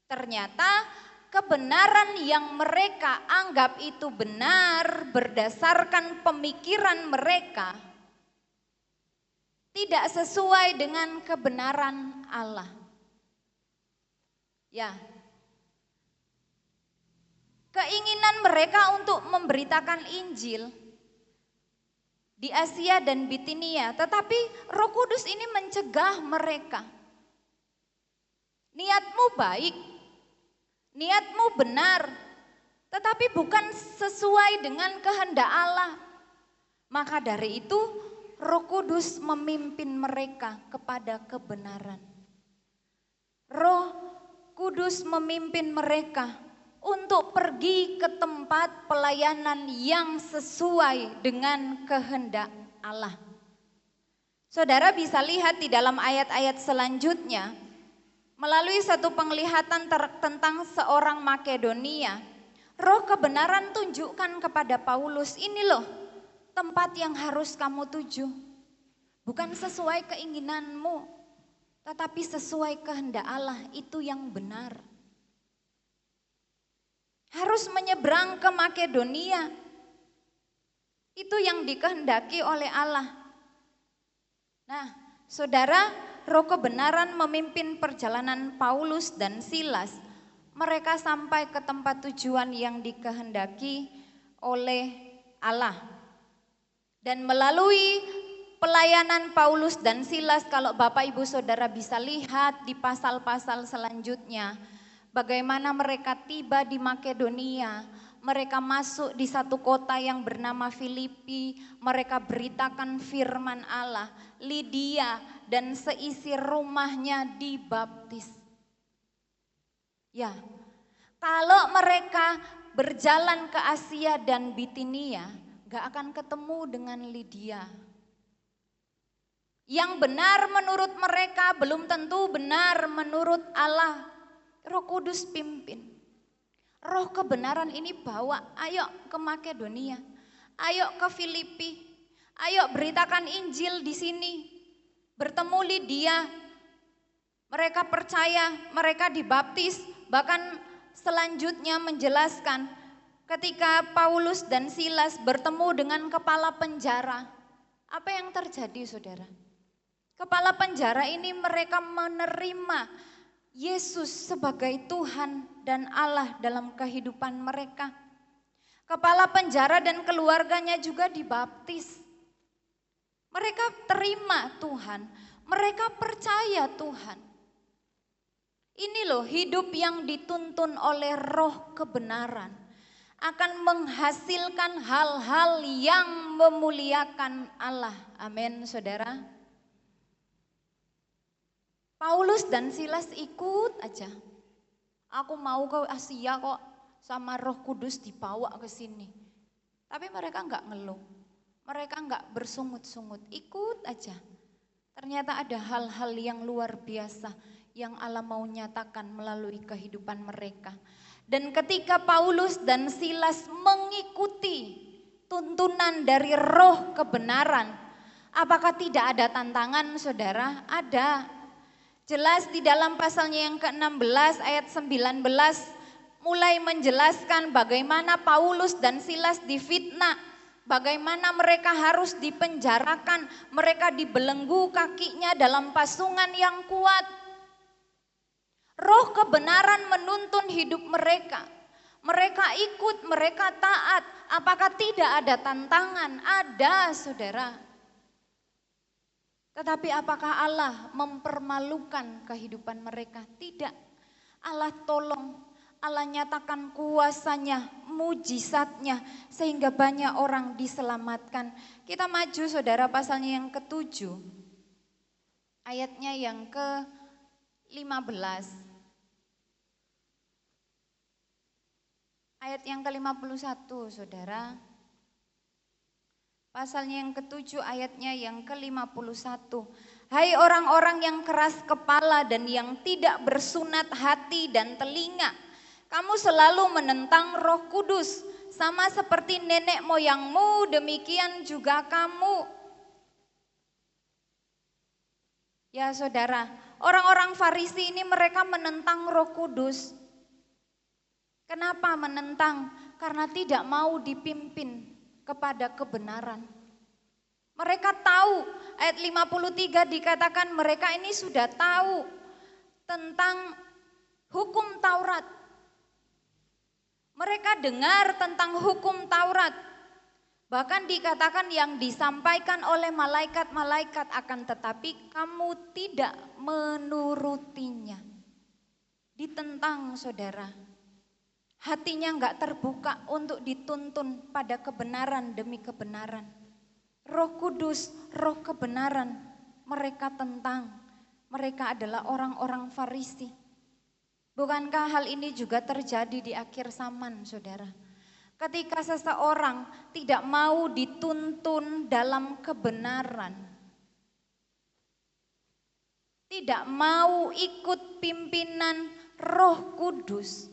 Ternyata kebenaran yang mereka anggap itu benar berdasarkan pemikiran mereka tidak sesuai dengan kebenaran Allah. Ya, keinginan mereka untuk memberitakan Injil di Asia dan Bitinia, tetapi Roh Kudus ini mencegah mereka. Niatmu baik, niatmu benar, tetapi bukan sesuai dengan kehendak Allah. Maka dari itu Roh Kudus memimpin mereka kepada kebenaran. Roh Kudus memimpin mereka untuk pergi ke tempat pelayanan yang sesuai dengan kehendak Allah. Saudara bisa lihat di dalam ayat-ayat selanjutnya, melalui satu penglihatan tentang seorang Makedonia, Roh kebenaran tunjukkan kepada Paulus, ini loh tempat yang harus kamu tuju. Bukan sesuai keinginanmu, tetapi sesuai kehendak Allah, itu yang benar. Harus menyeberang ke Makedonia, itu yang dikehendaki oleh Allah. Nah, saudara, Roh kebenaran memimpin perjalanan Paulus dan Silas. Mereka sampai ke tempat tujuan yang dikehendaki oleh Allah. Dan melalui pelayanan Paulus dan Silas, kalau Bapak Ibu Saudara bisa lihat di pasal-pasal selanjutnya, bagaimana mereka tiba di Makedonia, mereka masuk di satu kota yang bernama Filipi, mereka beritakan firman Allah. Lydia dan seisi rumahnya dibaptis. Ya, kalau mereka berjalan ke Asia dan Bitinia, gak akan ketemu dengan Lydia. Yang benar menurut mereka belum tentu benar menurut Allah. Roh Kudus pimpin. Roh kebenaran ini bawa, ayo ke Makedonia, ayo ke Filipi, ayo beritakan Injil di sini. Bertemu Lydia, mereka percaya, mereka dibaptis, bahkan selanjutnya menjelaskan ketika Paulus dan Silas bertemu dengan kepala penjara. Apa yang terjadi, saudara? Kepala penjara ini mereka menerima Yesus sebagai Tuhan dan Allah dalam kehidupan mereka. Kepala penjara dan keluarganya juga dibaptis. Mereka terima Tuhan, mereka percaya Tuhan. Ini loh hidup yang dituntun oleh roh kebenaran. Akan menghasilkan hal-hal yang memuliakan Allah. Amin, saudara. Paulus dan Silas ikut aja. Aku mau ke Asia kok, sama Roh Kudus dibawa ke sini. Tapi mereka enggak ngeluh, mereka enggak bersungut-sungut, ikut aja. Ternyata ada hal-hal yang luar biasa yang Allah mau nyatakan melalui kehidupan mereka. Dan ketika Paulus dan Silas mengikuti tuntunan dari roh kebenaran, apakah tidak ada tantangan, saudara? Ada. Jelas di dalam pasalnya yang ke-16 ayat 19 mulai menjelaskan bagaimana Paulus dan Silas difitnah, bagaimana mereka harus dipenjarakan, mereka dibelenggu kakinya dalam pasungan yang kuat. Roh kebenaran menuntun hidup mereka. Mereka ikut, mereka taat. Apakah tidak ada tantangan? Ada, saudara. Tetapi apakah Allah mempermalukan kehidupan mereka? Tidak. Allah tolong, Allah nyatakan kuasanya, mujizatnya, sehingga banyak orang diselamatkan. Kita maju, saudara, pasalnya yang ke-7, ayatnya yang ke-15. Ayat yang ke-51, saudara. Pasalnya yang ke-7 ayatnya yang ke-51. Hai orang-orang yang keras kepala dan yang tidak bersunat hati dan telinga. Kamu selalu menentang Roh Kudus. Sama seperti nenek moyangmu, demikian juga kamu. Ya saudara, orang-orang Farisi ini mereka menentang Roh Kudus. Kenapa menentang? Karena tidak mau dipimpin kepada kebenaran. Mereka tahu, ayat 53 dikatakan mereka ini sudah tahu tentang hukum Taurat. Mereka dengar tentang hukum Taurat. Bahkan dikatakan yang disampaikan oleh malaikat-malaikat, akan tetapi kamu tidak menurutinya. Ditentang, saudara. Hatinya enggak terbuka untuk dituntun pada kebenaran demi kebenaran. Roh Kudus, roh kebenaran, mereka tentang. Mereka adalah orang-orang Farisi. Bukankah hal ini juga terjadi di akhir zaman, saudara? Ketika seseorang tidak mau dituntun dalam kebenaran, tidak mau ikut pimpinan Roh Kudus,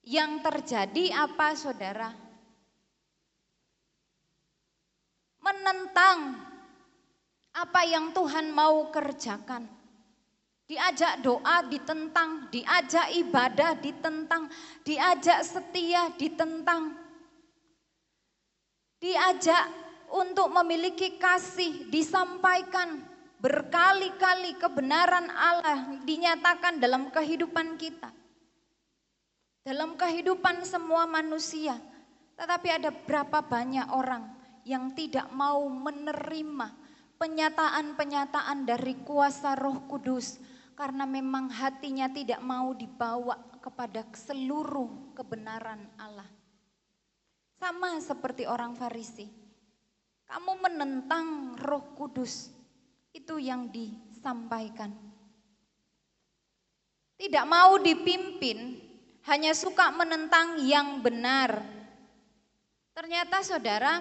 yang terjadi apa, saudara? Menentang apa yang Tuhan mau kerjakan. Diajak doa ditentang, diajak ibadah ditentang, diajak setia ditentang. Diajak untuk memiliki kasih disampaikan berkali-kali, kebenaran Allah dinyatakan dalam kehidupan kita. Dalam kehidupan semua manusia, tetapi ada berapa banyak orang yang tidak mau menerima penyataan-penyataan dari kuasa Roh Kudus karena memang hatinya tidak mau dibawa kepada seluruh kebenaran Allah. Sama seperti orang Farisi, kamu menentang Roh Kudus, itu yang disampaikan. tidak mau dipimpin, hanya suka menentang yang benar. Ternyata saudara,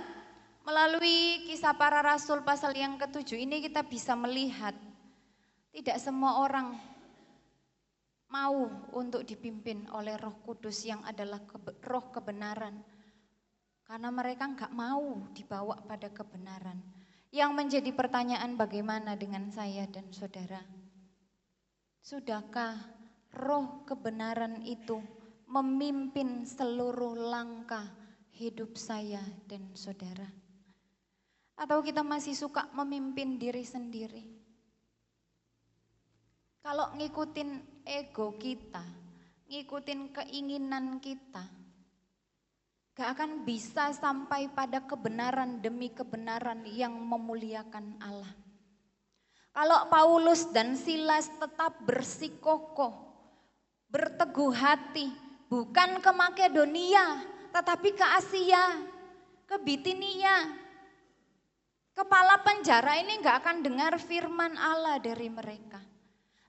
melalui Kisah Para Rasul pasal yang ke-7 ini kita bisa melihat tidak semua orang mau untuk dipimpin oleh Roh Kudus yang adalah roh kebenaran. Karena mereka enggak mau dibawa pada kebenaran. Yang menjadi pertanyaan, bagaimana dengan saya dan saudara? Sudahkah roh kebenaran itu memimpin seluruh langkah hidup saya dan saudara? Atau kita masih suka memimpin diri sendiri? Kalau ngikutin ego kita, ngikutin keinginan kita, gak akan bisa sampai pada kebenaran demi kebenaran yang memuliakan Allah. Kalau Paulus dan Silas tetap bersikokoh, berteguh hati, bukan ke Makedonia, tetapi ke Asia, ke Bitinia. Kepala penjara ini gak akan dengar firman Allah dari mereka.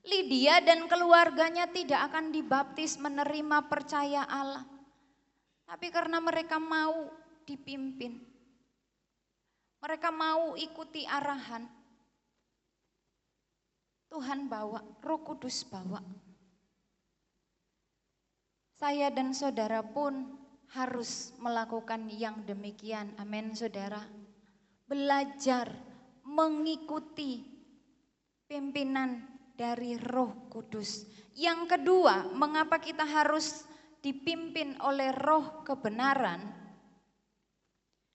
Lydia dan keluarganya tidak akan dibaptis menerima percaya Allah. Tapi karena mereka mau dipimpin, mereka mau ikuti arahan, Tuhan bawa, Roh Kudus bawa. Saya dan saudara pun harus melakukan yang demikian. Amin saudara. Belajar mengikuti pimpinan dari Roh Kudus. Yang kedua, mengapa kita harus dipimpin oleh roh kebenaran?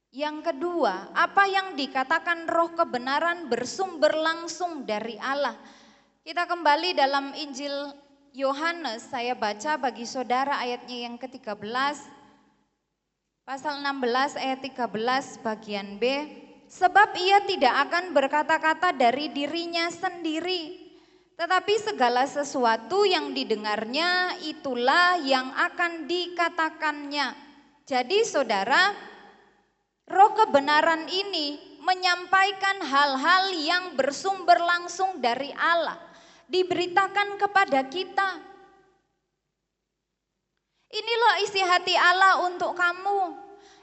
Yang kedua, apa yang dikatakan roh kebenaran bersumber langsung dari Allah. Kita kembali dalam Injil Yohanes, saya baca bagi saudara ayatnya yang ke-13, pasal 16 ayat 13 bagian B. Sebab ia tidak akan berkata-kata dari dirinya sendiri, tetapi segala sesuatu yang didengarnya itulah yang akan dikatakannya. Jadi saudara, roh kebenaran ini menyampaikan hal-hal yang bersumber langsung dari Allah, diberitakan kepada kita. Ini loh isi hati Allah untuk kamu,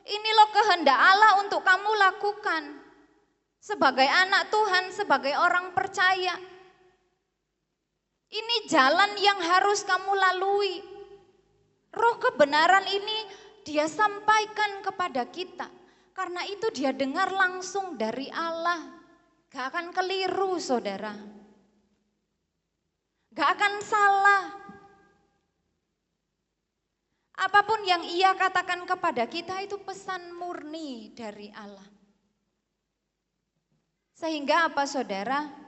ini loh kehendak Allah untuk kamu lakukan sebagai anak Tuhan, sebagai orang percaya. Ini jalan yang harus kamu lalui. Roh kebenaran ini dia sampaikan kepada kita. Karena itu dia dengar langsung dari Allah. Gak akan keliru saudara. Gak akan salah. Apapun yang ia katakan kepada kita itu pesan murni dari Allah. Sehingga apa saudara?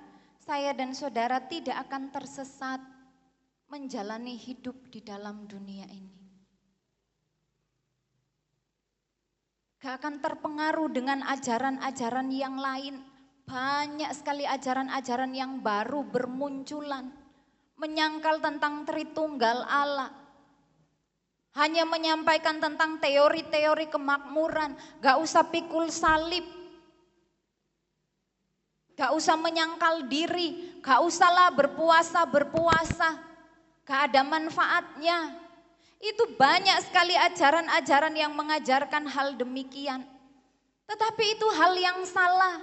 Saya dan saudara tidak akan tersesat menjalani hidup di dalam dunia ini. Gak akan terpengaruh dengan ajaran-ajaran yang lain. Banyak sekali ajaran-ajaran yang baru bermunculan. Menyangkal tentang Tritunggal Allah. Hanya menyampaikan tentang teori-teori kemakmuran. Gak usah pikul salib. Gak usah menyangkal diri, gak usahlah berpuasa. Gak ada manfaatnya. Itu banyak sekali ajaran-ajaran yang mengajarkan hal demikian. Tetapi itu hal yang salah.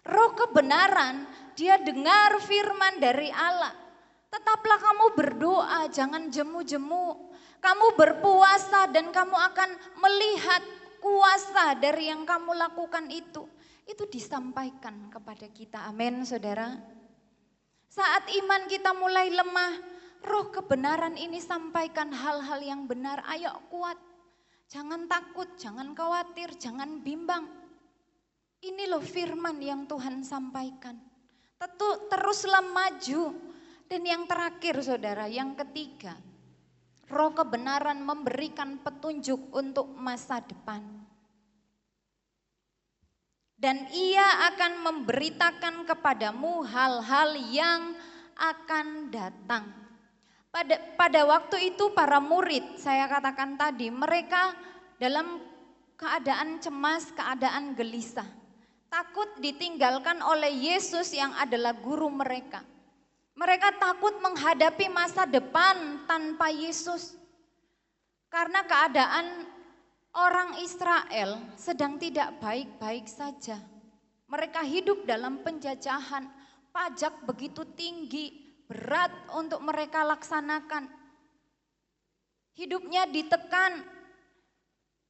Roh kebenaran, dia dengar firman dari Allah. Tetaplah kamu berdoa, jangan jemu-jemu. Kamu berpuasa dan kamu akan melihat kuasa dari yang kamu lakukan itu. Itu disampaikan kepada kita, amin saudara. Saat iman kita mulai lemah, roh kebenaran ini sampaikan hal-hal yang benar. Ayo kuat, jangan takut, jangan khawatir, jangan bimbang. Ini loh firman yang Tuhan sampaikan. Teruslah maju. Dan yang terakhir saudara, yang ketiga, roh kebenaran memberikan petunjuk untuk masa depan. Dan ia akan memberitakan kepadamu hal-hal yang akan datang. Pada waktu itu para murid, saya katakan tadi, mereka dalam keadaan cemas, keadaan gelisah. Takut ditinggalkan oleh Yesus yang adalah guru mereka. Mereka takut menghadapi masa depan tanpa Yesus. Karena keadaan orang Israel sedang tidak baik-baik saja. Mereka hidup dalam penjajahan, pajak begitu tinggi, berat untuk mereka laksanakan. Hidupnya ditekan.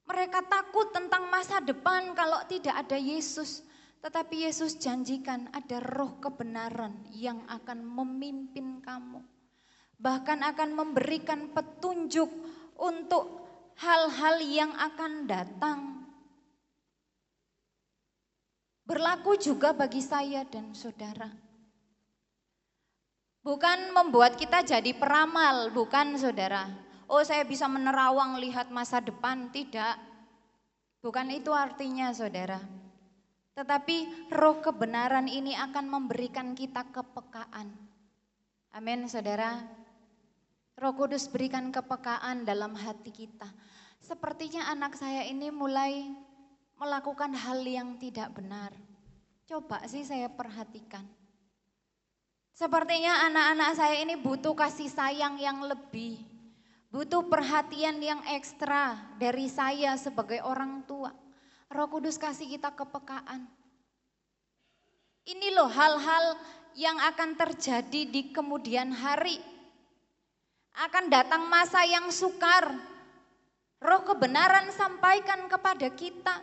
Mereka takut tentang masa depan kalau tidak ada Yesus. Tetapi Yesus janjikan ada roh kebenaran yang akan memimpin kamu. Bahkan akan memberikan petunjuk untuk hal-hal yang akan datang. Berlaku juga bagi saya dan saudara. Bukan membuat kita jadi peramal, bukan saudara. Oh, saya bisa menerawang lihat masa depan, tidak. Bukan itu artinya saudara. Tetapi roh kebenaran ini akan memberikan kita kepekaan. Amin saudara. Roh Kudus berikan kepekaan dalam hati kita. Sepertinya anak saya ini mulai melakukan hal yang tidak benar. Coba sih saya perhatikan. Sepertinya anak-anak saya ini butuh kasih sayang yang lebih. Butuh perhatian yang ekstra dari saya sebagai orang tua. Roh Kudus kasih kita kepekaan. Ini loh hal-hal yang akan terjadi di kemudian hari. Akan datang masa yang sukar. Roh kebenaran sampaikan kepada kita.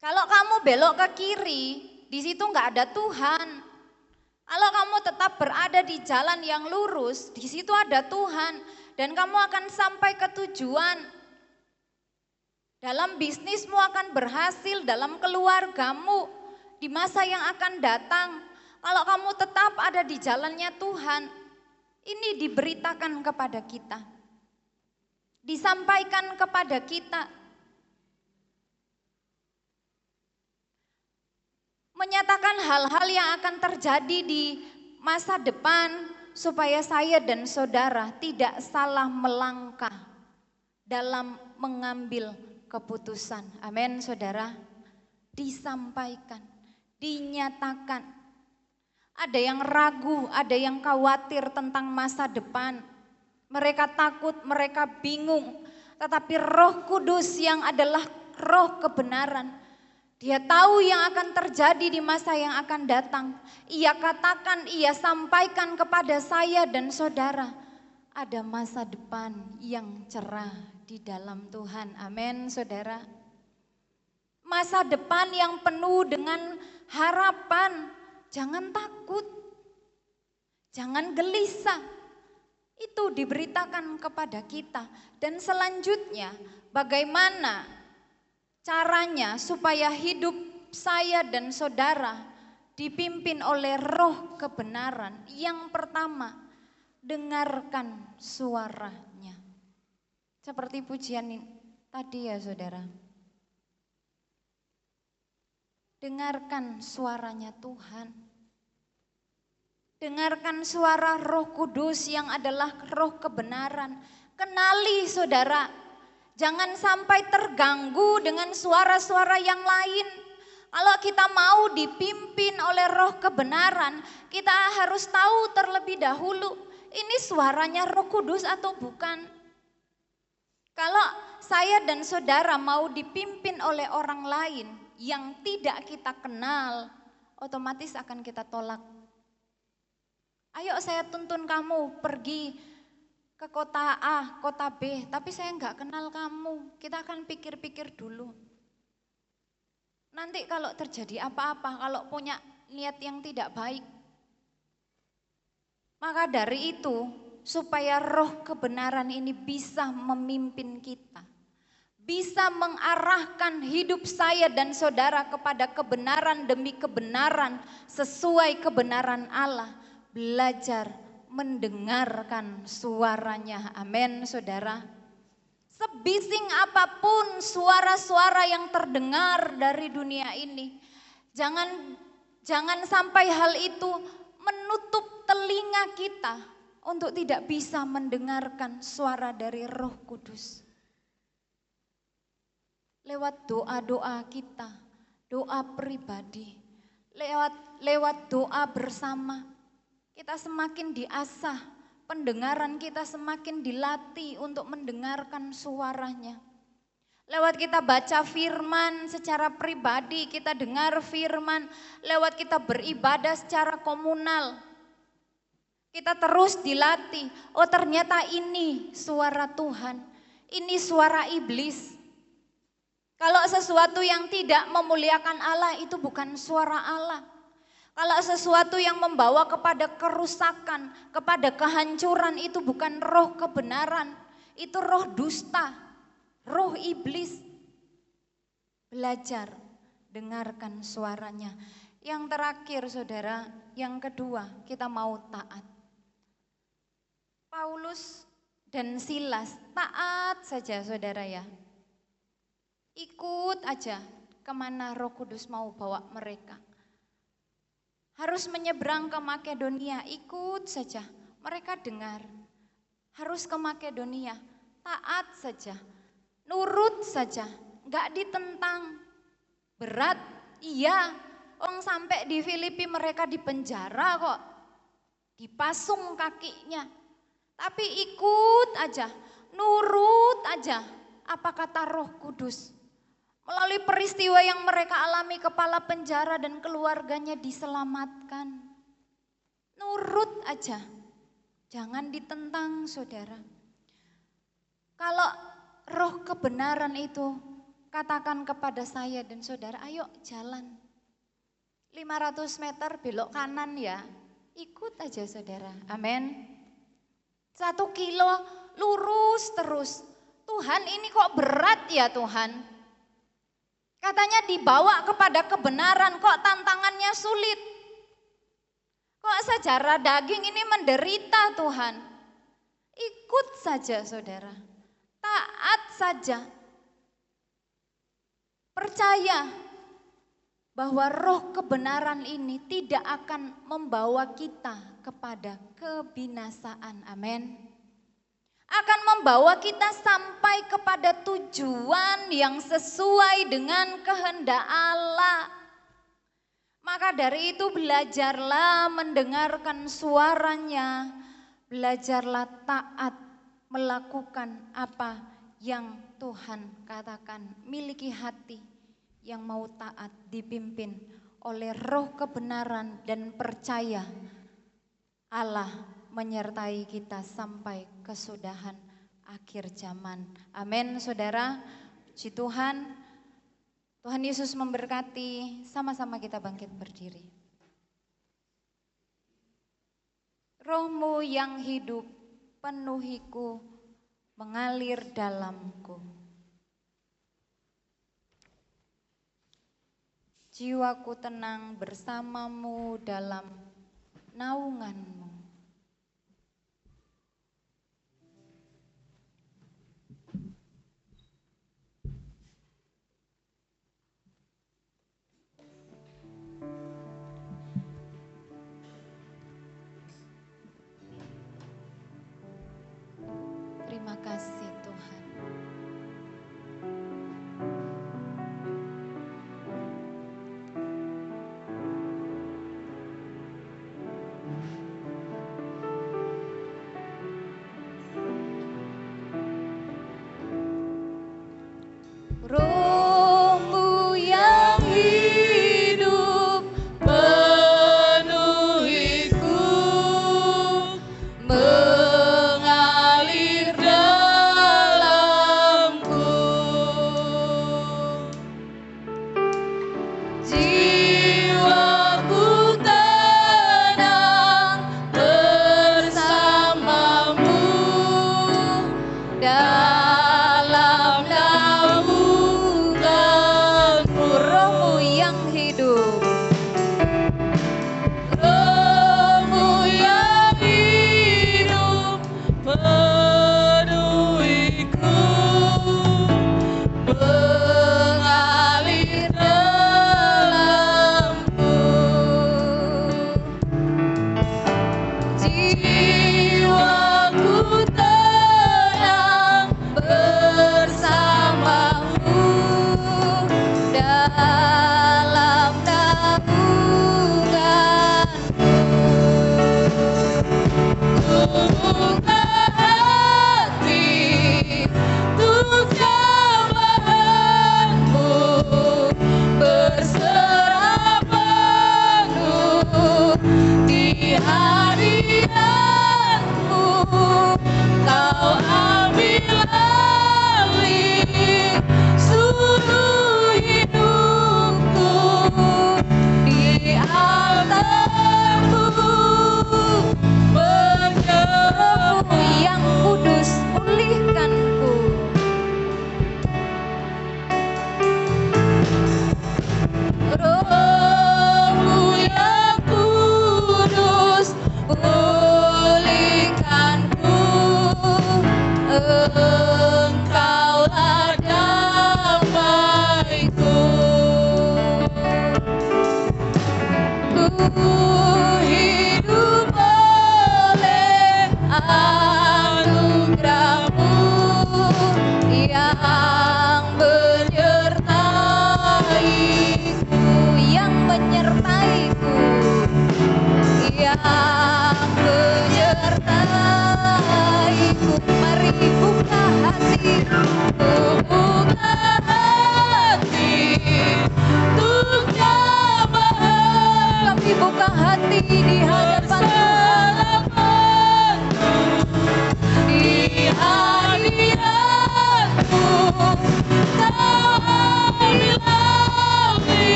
Kalau kamu belok ke kiri, di situ nggak ada Tuhan. Kalau kamu tetap berada di jalan yang lurus, di situ ada Tuhan. Dan kamu akan sampai ke tujuan. Dalam bisnismu akan berhasil, dalam keluargamu, di masa yang akan datang. Kalau kamu tetap ada di jalannya Tuhan, ini diberitakan kepada kita. Disampaikan kepada kita. Menyatakan hal-hal yang akan terjadi di masa depan supaya saya dan saudara tidak salah melangkah dalam mengambil keputusan. Amin saudara. Disampaikan, dinyatakan. Ada yang ragu, ada yang khawatir tentang masa depan. Mereka takut, mereka bingung. Tetapi Roh Kudus yang adalah roh kebenaran, dia tahu yang akan terjadi di masa yang akan datang. Ia katakan, ia sampaikan kepada saya dan saudara. Ada masa depan yang cerah di dalam Tuhan. Amin saudara. Masa depan yang penuh dengan harapan. Jangan takut. Jangan gelisah. Itu diberitakan kepada kita. Dan selanjutnya bagaimana caranya supaya hidup saya dan saudara dipimpin oleh roh kebenaran. Yang pertama, dengarkan suaranya. Seperti pujian tadi ya saudara. Dengarkan suaranya Tuhan. Dengarkan suara Roh Kudus yang adalah roh kebenaran. Kenali saudara, jangan sampai terganggu dengan suara-suara yang lain. Kalau kita mau dipimpin oleh roh kebenaran, kita harus tahu terlebih dahulu, ini suaranya Roh Kudus atau bukan. Kalau saya dan saudara mau dipimpin oleh orang lain yang tidak kita kenal, otomatis akan kita tolak. Ayo saya tuntun kamu pergi ke kota A, kota B, tapi saya nggak kenal kamu. Kita akan pikir-pikir dulu. Nanti kalau terjadi apa-apa, kalau punya niat yang tidak baik. Maka dari itu, supaya roh kebenaran ini bisa memimpin kita. Bisa mengarahkan hidup saya dan saudara kepada kebenaran demi kebenaran sesuai kebenaran Allah. Belajar mendengarkan suaranya. Amin saudara. Sebising apapun suara-suara yang terdengar dari dunia ini, jangan sampai hal itu menutup telinga kita untuk tidak bisa mendengarkan suara dari Roh Kudus. Lewat doa-doa kita, doa pribadi, lewat doa bersama, kita semakin diasah, pendengaran kita semakin dilatih untuk mendengarkan suaranya. Lewat kita baca firman secara pribadi, kita dengar firman, lewat kita beribadah secara komunal, kita terus dilatih. Oh ternyata ini suara Tuhan, ini suara iblis. Kalau sesuatu yang tidak memuliakan Allah itu bukan suara Allah. Kalau sesuatu yang membawa kepada kerusakan, kepada kehancuran itu bukan roh kebenaran, itu roh dusta, roh iblis. Belajar, dengarkan suaranya. Yang terakhir saudara, yang kedua kita mau taat. Paulus dan Silas taat saja saudara ya. Ikut aja kemana Roh Kudus mau bawa mereka. Harus menyeberang ke Makedonia, ikut saja. Mereka dengar, harus ke Makedonia, taat saja, nurut saja, enggak ditentang. Berat, iya. Orang sampai di Filipi mereka dipenjara kok, dipasung kakinya. Tapi ikut aja, nurut aja apa kata Roh Kudus. Melalui peristiwa yang mereka alami, kepala penjara dan keluarganya diselamatkan. Nurut aja, jangan ditentang saudara. Kalau roh kebenaran itu katakan kepada saya dan saudara, ayo jalan 500 meter belok kanan ya, ikut aja saudara, amin. 1 kilo lurus terus, Tuhan ini kok berat ya Tuhan. Katanya dibawa kepada kebenaran, kok tantangannya sulit. Kok secara daging ini menderita Tuhan. Ikut saja saudara, taat saja. Percaya bahwa roh kebenaran ini tidak akan membawa kita kepada kebinasaan, amin. Akan membawa kita sampai kepada tujuan yang sesuai dengan kehendak Allah. Maka dari itu belajarlah mendengarkan suaranya, belajarlah taat melakukan apa yang Tuhan katakan. Miliki hati yang mau taat, dipimpin oleh roh kebenaran dan percaya Allah menyertai kita sampai kesudahan akhir zaman. Amin saudara, puji Tuhan. Tuhan Yesus memberkati, sama-sama kita bangkit berdiri. Roh-Mu yang hidup penuhiku, mengalir dalamku. Jiwaku tenang bersamamu dalam naungan-Mu. Terima kasih Tuhan.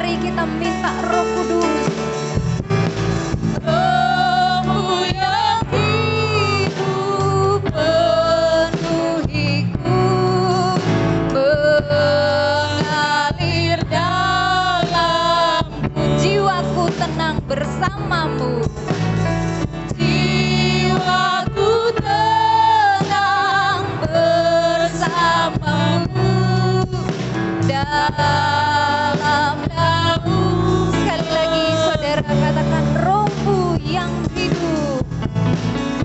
Mari kita minta Roh Kudus. Rohmu yang hidup penuhiku, mengalir dalamku, jiwaku tenang bersamamu. Jiwaku tenang bersamamu dalam naunmu. Sekali lagi saudara katakan, Rohmu yang hidup,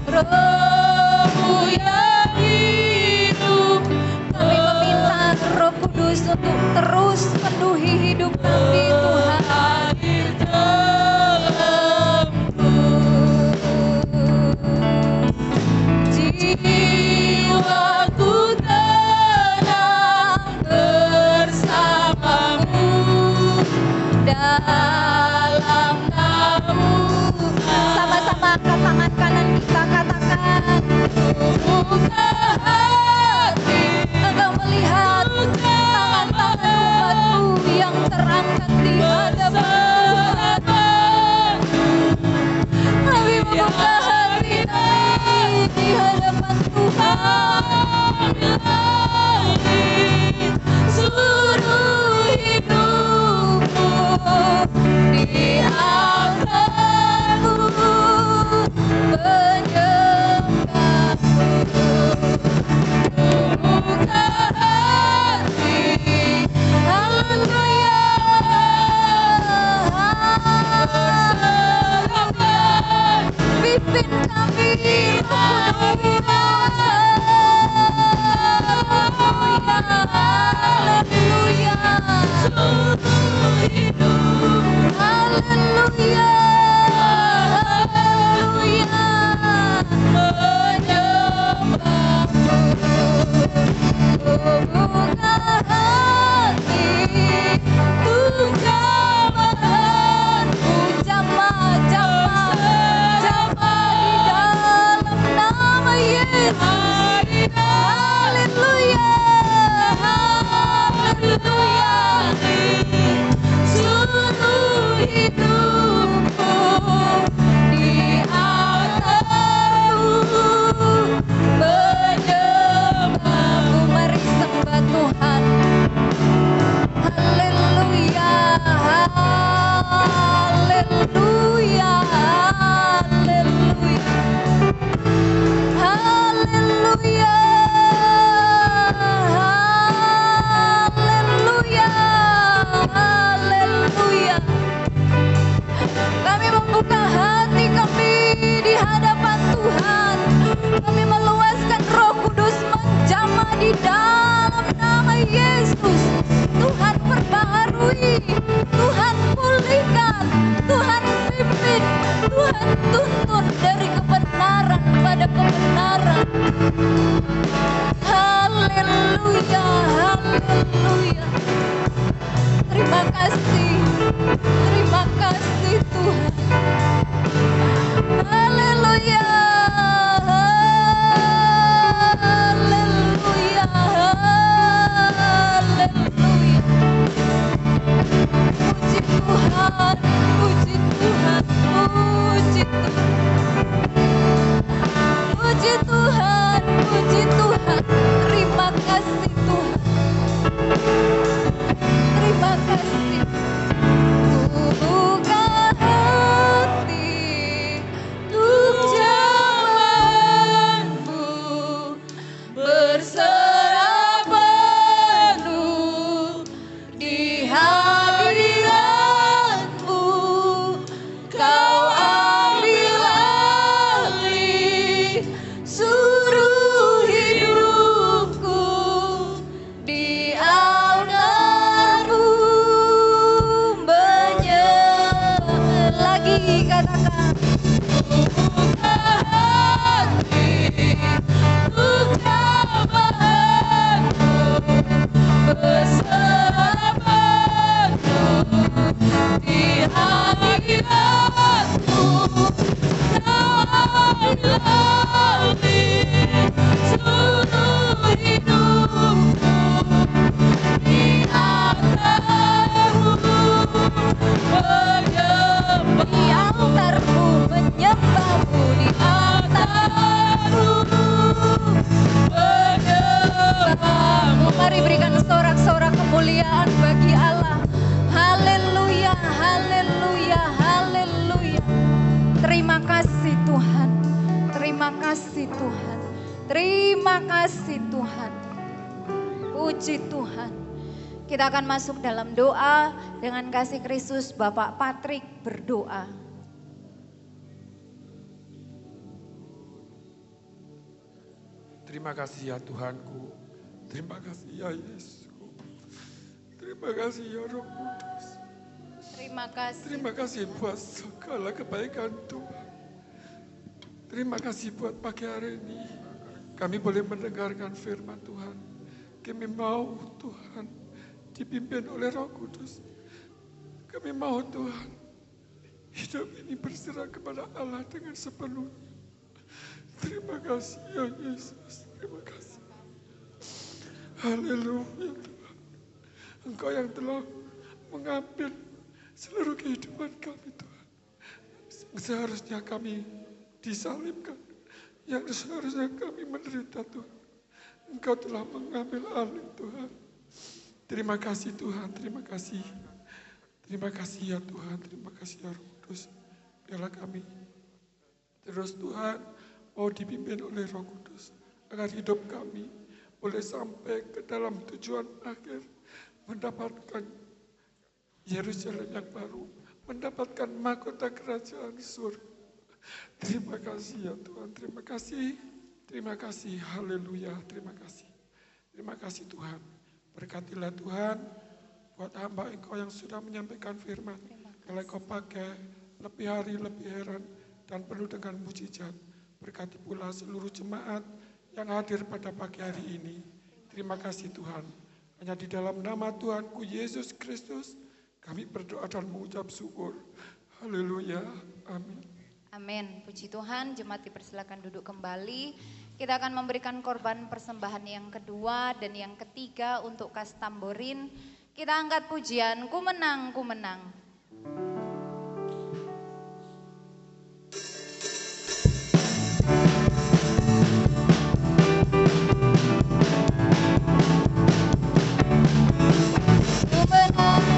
Rohmu yang hidup. Kami meminta Roh Kudus untuk terus penuhi hidup kami Tuhan. Jiwaku tenang bersamamu dalam naunmu. Sama-sama angkat tangan kanan kita, katakan, buka hati, engkau melihat tangan-tangan umatmu yang terangkat di hadapan Tuhan. Kami membuka hati kami di hadapan Tuhan. Seluruh hidupmu di angkatmu, menyembahmu. Buka hati, Tuhan. Terima kasih Tuhan. Puji Tuhan. Kita akan masuk dalam doa dengan kasih Kristus. Bapak Patrick berdoa. Terima kasih ya Tuhanku. Terima kasih ya Yesus. Terima kasih ya Roh Kudus. Terima kasih. Terima kasih buat segala kebaikan Tuhan. Terima kasih buat pagi hari ini. Kami boleh mendengarkan firman Tuhan. Kami mau Tuhan dipimpin oleh Roh Kudus. Kami mau Tuhan hidup ini berserah kepada Allah dengan sepenuhnya. Terima kasih ya Yesus. Terima kasih. Haleluya Tuhan. Engkau yang telah mengambil seluruh kehidupan kami Tuhan. Seharusnya kami disalibkan. Yang seharusnya kami menderita Tuhan. Engkau telah mengambil alih Tuhan. Terima kasih Tuhan, terima kasih. Terima kasih ya Tuhan, terima kasih ya Roh Kudus. Biarlah kami terus Tuhan mau dipimpin oleh Roh Kudus. Agar hidup kami boleh sampai ke dalam tujuan akhir. Mendapatkan Yerusalem yang baru. Mendapatkan mahkota kerajaan surga. Terima kasih ya Tuhan, terima kasih. Terima kasih, haleluya, terima kasih. Terima kasih Tuhan. Berkatilah Tuhan buat hamba Engkau yang sudah menyampaikan firman. Kalau Engkau pakai lebih hari, lebih heran, dan penuh dengan mujizat. Berkati pula seluruh jemaat yang hadir pada pagi hari ini. Terima kasih Tuhan. Hanya di dalam nama Tuhanku Yesus Kristus, kami berdoa dan mengucap syukur. Haleluya, amin. Amin. Puji Tuhan, jemaat dipersilakan duduk kembali. Kita akan memberikan korban persembahan yang kedua dan yang ketiga untuk kas tamborin. Kita angkat pujian, ku menang, ku menang.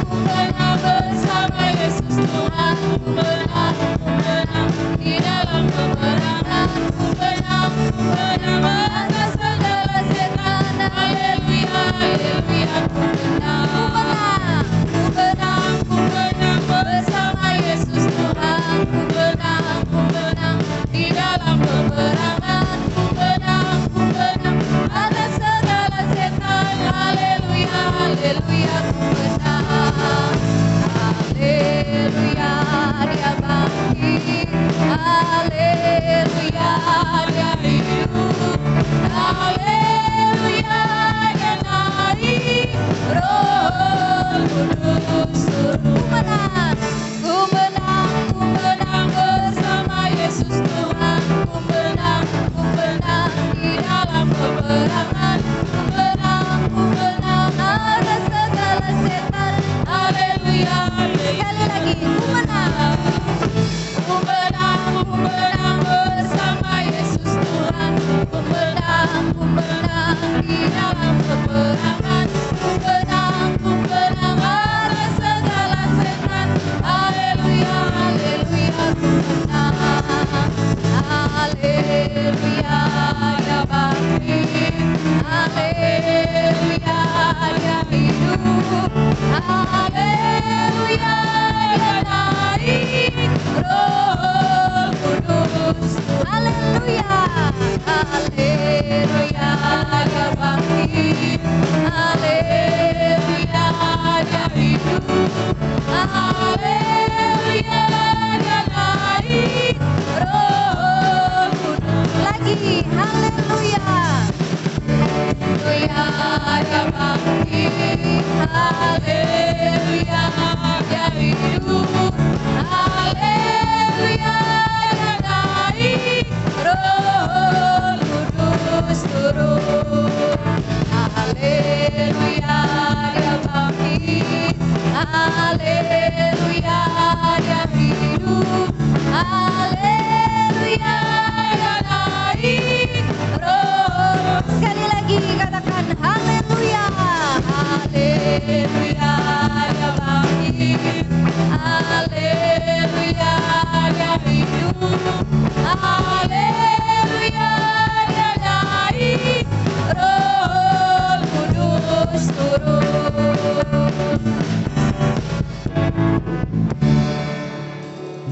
Ku menang bersama Yesus Tuhan. Ku menang di dalam peperangan. Ku menang atas segala setan. Haleluya, haleluya. Ku menang bersama Yesus Tuhan. Ku menang di dalam peperangan. Ku menang atas segala setan. Haleluya, haleluya. Ku menang. Haleluya, dia bangkit. Haleluya, dia hidup. Haleluya, dia naik. Roh Kudus turun. Ku menang bersama Yesus Tuhan. Ku menang di dalam peperangan. Ku menang atas segala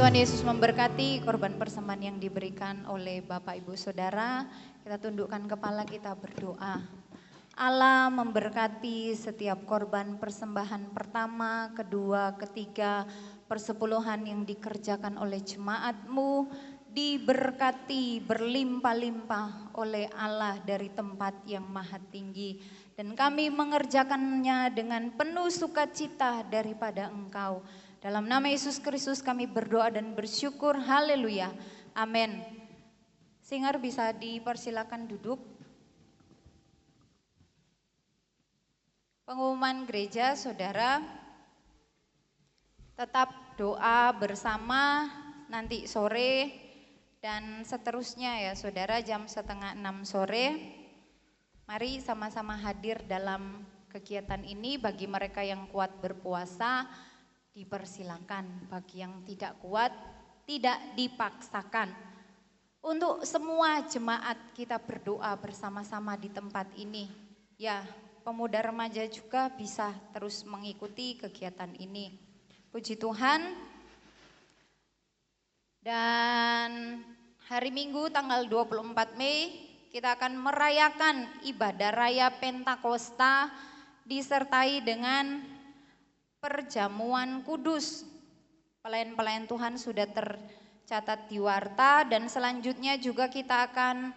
Tuhan Yesus memberkati korban persembahan yang diberikan oleh Bapak Ibu Saudara. Kita tundukkan kepala, kita berdoa. Allah memberkati setiap korban persembahan pertama, kedua, ketiga, persepuluhan yang dikerjakan oleh jemaat-Mu, diberkati berlimpah-limpah oleh Allah dari tempat yang maha tinggi. Dan kami mengerjakannya dengan penuh sukacita daripada Engkau. Dalam nama Yesus Kristus kami berdoa dan bersyukur, haleluya, amin. Singer bisa dipersilakan duduk. Pengumuman gereja, saudara, tetap doa bersama nanti sore dan seterusnya ya saudara, jam 5:30 sore. Mari sama-sama hadir dalam kegiatan ini. Bagi mereka yang kuat berpuasa, dipersilakan. Bagi yang tidak kuat, tidak dipaksakan. Untuk semua jemaat kita berdoa bersama-sama di tempat ini. Ya, pemuda remaja juga bisa terus mengikuti kegiatan ini. Puji Tuhan. Dan hari Minggu tanggal 24 Mei kita akan merayakan ibadah raya Pentakosta disertai dengan perjamuan kudus. Pelayan-pelayan Tuhan sudah tercatat di warta dan selanjutnya juga kita akan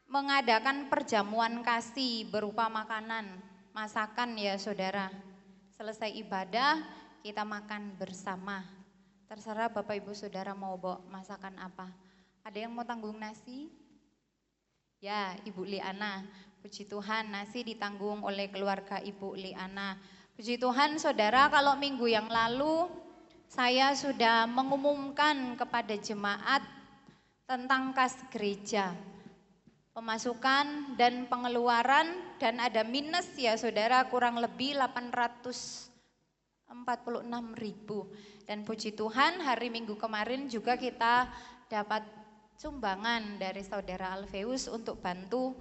mengadakan perjamuan kasih berupa makanan, masakan ya saudara. Selesai ibadah kita makan bersama. Terserah Bapak Ibu Saudara mau bawa masakan apa. Ada yang mau tanggung nasi? Ya, Ibu Liana. Puji Tuhan, nasi ditanggung oleh keluarga Ibu Liana. Puji Tuhan saudara, kalau minggu yang lalu saya sudah mengumumkan kepada jemaat tentang kas gereja. Pemasukan dan pengeluaran dan ada minus ya saudara, kurang lebih 846.000. Dan puji Tuhan hari Minggu kemarin juga kita dapat sumbangan dari saudara Alfeus untuk bantu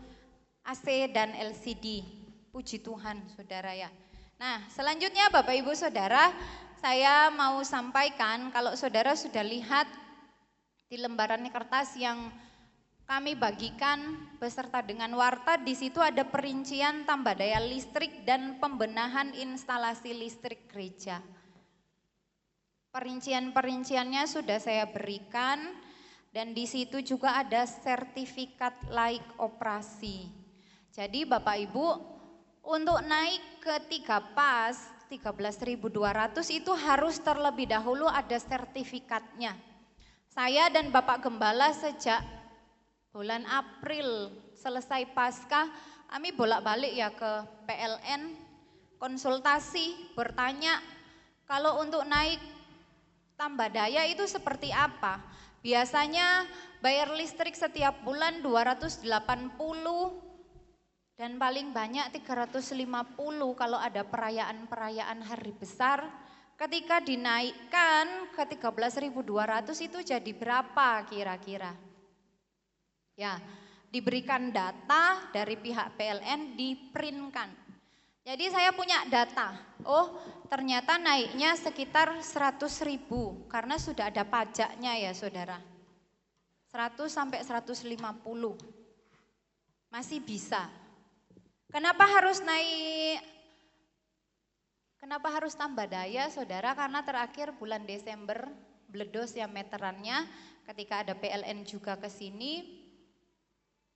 AC dan LCD. Puji Tuhan saudara ya. Nah selanjutnya Bapak Ibu Saudara, saya mau sampaikan kalau saudara sudah lihat di lembaran kertas yang kami bagikan beserta dengan warta, di situ ada perincian tambah daya listrik dan pembenahan instalasi listrik gereja. Perinciannya sudah saya berikan. Dan di situ juga ada sertifikat laik operasi. Jadi Bapak Ibu, untuk naik ke 3 pas 13.200 itu harus terlebih dahulu ada sertifikatnya. Saya dan Bapak Gembala sejak bulan April selesai Paskah, kami bolak-balik ya ke PLN, konsultasi, bertanya kalau untuk naik tambah daya itu seperti apa. Biasanya bayar listrik setiap bulan 280 dan paling banyak 350 kalau ada perayaan-perayaan hari besar. Ketika dinaikkan ke 13.200 itu jadi berapa kira-kira? Ya, diberikan data dari pihak PLN, diprintkan. Jadi saya punya data, oh ternyata naiknya sekitar 100.000 karena sudah ada pajaknya ya saudara. 100 sampai 150 masih bisa. Kenapa harus naik? Kenapa harus tambah daya saudara? Karena terakhir bulan Desember bledos ya meterannya ketika ada PLN juga ke sini.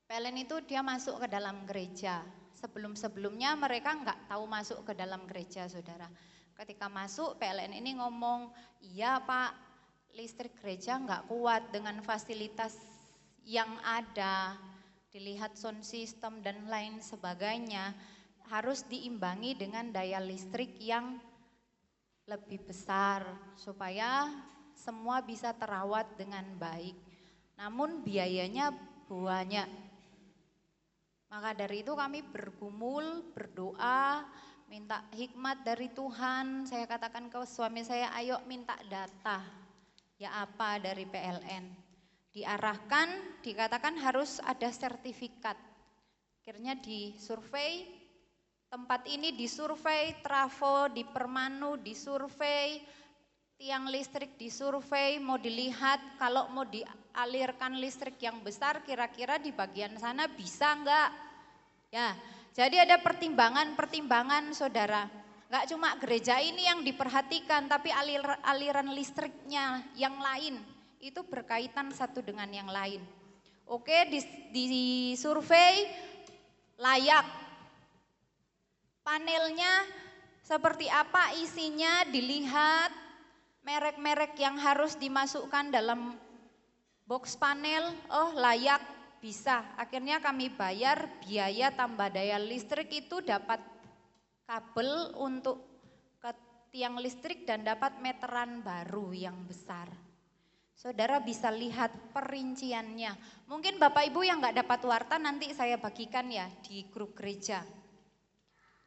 PLN itu dia masuk ke dalam gereja. Sebelum-sebelumnya mereka nggak tahu masuk ke dalam gereja saudara. Ketika masuk PLN ini ngomong, iya Pak listrik gereja nggak kuat dengan fasilitas yang ada. Dilihat sound system dan lain sebagainya. Harus diimbangi dengan daya listrik yang lebih besar. Supaya semua bisa terawat dengan baik. Namun biayanya banyak. Maka dari itu kami bergumul, berdoa, minta hikmat dari Tuhan. Saya katakan ke suami saya, ayo minta data. Ya apa dari PLN. Diarahkan, dikatakan harus ada sertifikat. Akhirnya disurvei, tempat ini disurvei, trafo, di Permanu disurvei, tiang listrik disurvei, mau dilihat kalau mau dialirkan listrik yang besar kira-kira di bagian sana bisa enggak? Ya, jadi ada pertimbangan saudara. Enggak cuma gereja ini yang diperhatikan, tapi aliran listriknya yang lain itu berkaitan satu dengan yang lain. Oke, di survei layak. Panelnya seperti apa isinya dilihat, merek-merek yang harus dimasukkan dalam box panel, oh layak, bisa. Akhirnya kami bayar biaya tambah daya listrik itu dapat kabel untuk ke tiang listrik dan dapat meteran baru yang besar. Saudara bisa lihat perinciannya. Mungkin Bapak Ibu yang nggak dapat warta nanti saya bagikan ya di grup gereja.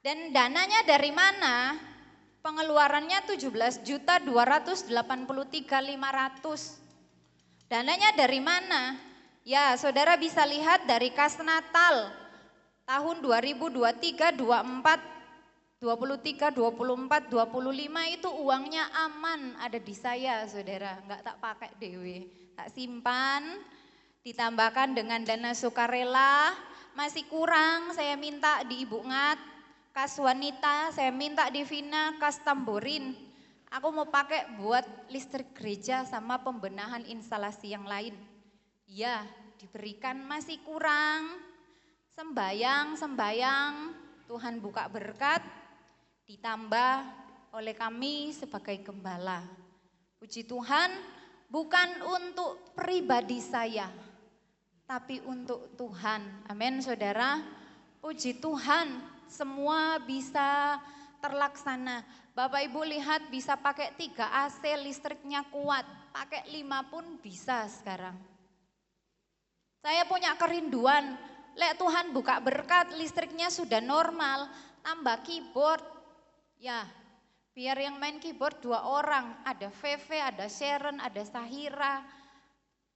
Dan dananya dari mana? Pengeluarannya 17.283.500. Dananya dari mana? Ya, saudara bisa lihat dari kas Natal tahun 2023, 24, 23, 24, 25 itu uangnya aman ada di saya saudara, enggak tak pakai dewe, tak simpan, ditambahkan dengan dana sukarela, masih kurang saya minta di Ibu Ngat, kas wanita saya minta di Vina, kas tamborin, aku mau pakai buat listrik gereja sama pembenahan instalasi yang lain, ya diberikan masih kurang, sembayang, Tuhan buka berkat, ditambah oleh kami sebagai gembala. Puji Tuhan, bukan untuk pribadi saya, tapi untuk Tuhan. Amin saudara. Puji Tuhan, semua bisa terlaksana. Bapak Ibu lihat bisa pakai 3 AC, listriknya kuat. Pakai 5 pun bisa sekarang. Saya punya kerinduan, lek Tuhan buka berkat, listriknya sudah normal, tambah keyboard. Ya, biar yang main keyboard 2 orang, ada Veve, ada Sharon, ada Sahira.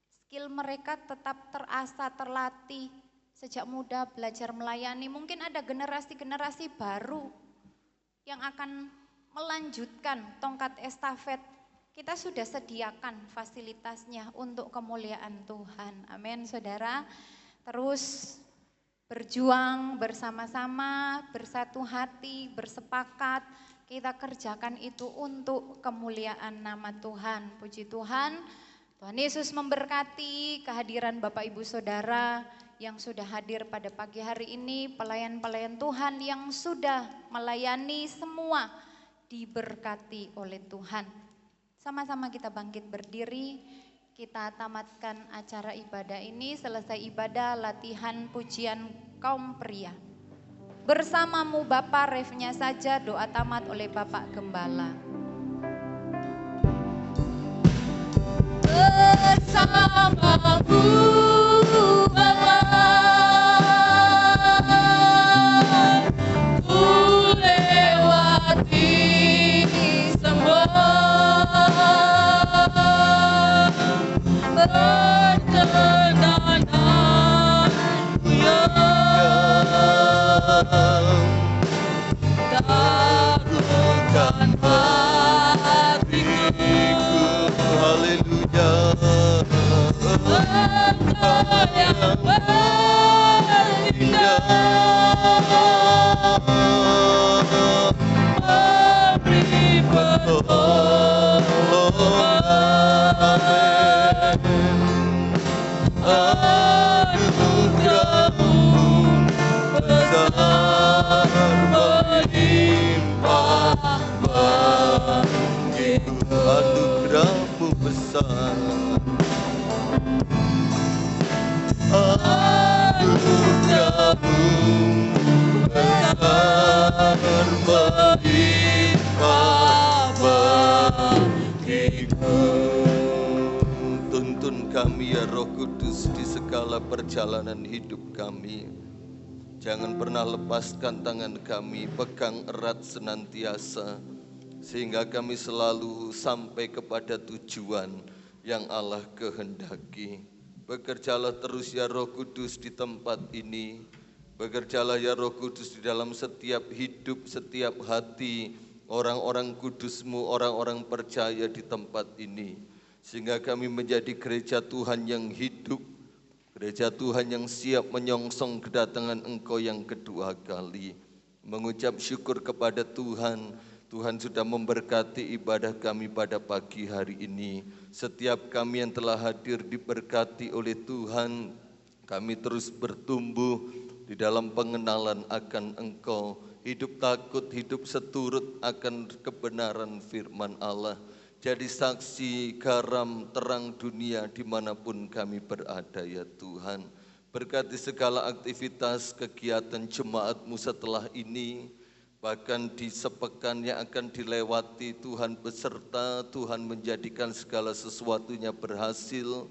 Skill mereka tetap terasah, terlatih, sejak muda belajar melayani. Mungkin ada generasi-generasi baru yang akan melanjutkan tongkat estafet. Kita sudah sediakan fasilitasnya untuk kemuliaan Tuhan. Amin saudara. Terus berjuang bersama-sama, bersatu hati, bersepakat, kita kerjakan itu untuk kemuliaan nama Tuhan. Puji Tuhan, Tuhan Yesus memberkati kehadiran Bapak Ibu Saudara yang sudah hadir pada pagi hari ini, pelayan-pelayan Tuhan yang sudah melayani semua diberkati oleh Tuhan. Sama-sama kita bangkit berdiri. Kita tamatkan acara ibadah ini, selesai ibadah latihan pujian kaum pria. Bersamamu Bapak, refnya saja doa tamat oleh Bapak Gembala. Bersamamu Bapa, ku lewati semua perjalananku yang takutkan hatiku. Haleluya. Engkau yang berindah memberi pertolongan. Anugerahmu besar melimpah bagiku. Anugerahmu besar. Anugerahmu besar melimpah bagiku. Tuntun kami ya Roh Kudus di segala perjalanan hidup kami. Jangan pernah lepaskan tangan kami, pegang erat senantiasa, sehingga kami selalu sampai kepada tujuan yang Allah kehendaki. Bekerjalah terus ya Roh Kudus di tempat ini. Bekerjalah ya Roh Kudus di dalam setiap hidup, setiap hati orang-orang kudus-Mu, orang-orang percaya di tempat ini. Sehingga kami menjadi gereja Tuhan yang hidup, gereja Tuhan yang siap menyongsong kedatangan Engkau yang kedua kali. Mengucap syukur kepada Tuhan, Tuhan sudah memberkati ibadah kami pada pagi hari ini. Setiap kami yang telah hadir diberkati oleh Tuhan, kami terus bertumbuh di dalam pengenalan akan Engkau, hidup takut, hidup seturut akan kebenaran firman Allah. Jadi saksi garam terang dunia dimanapun kami berada ya Tuhan. Berkati segala aktivitas kegiatan jemaat-Mu setelah ini, bahkan di sepekan yang akan dilewati Tuhan beserta, Tuhan menjadikan segala sesuatunya berhasil,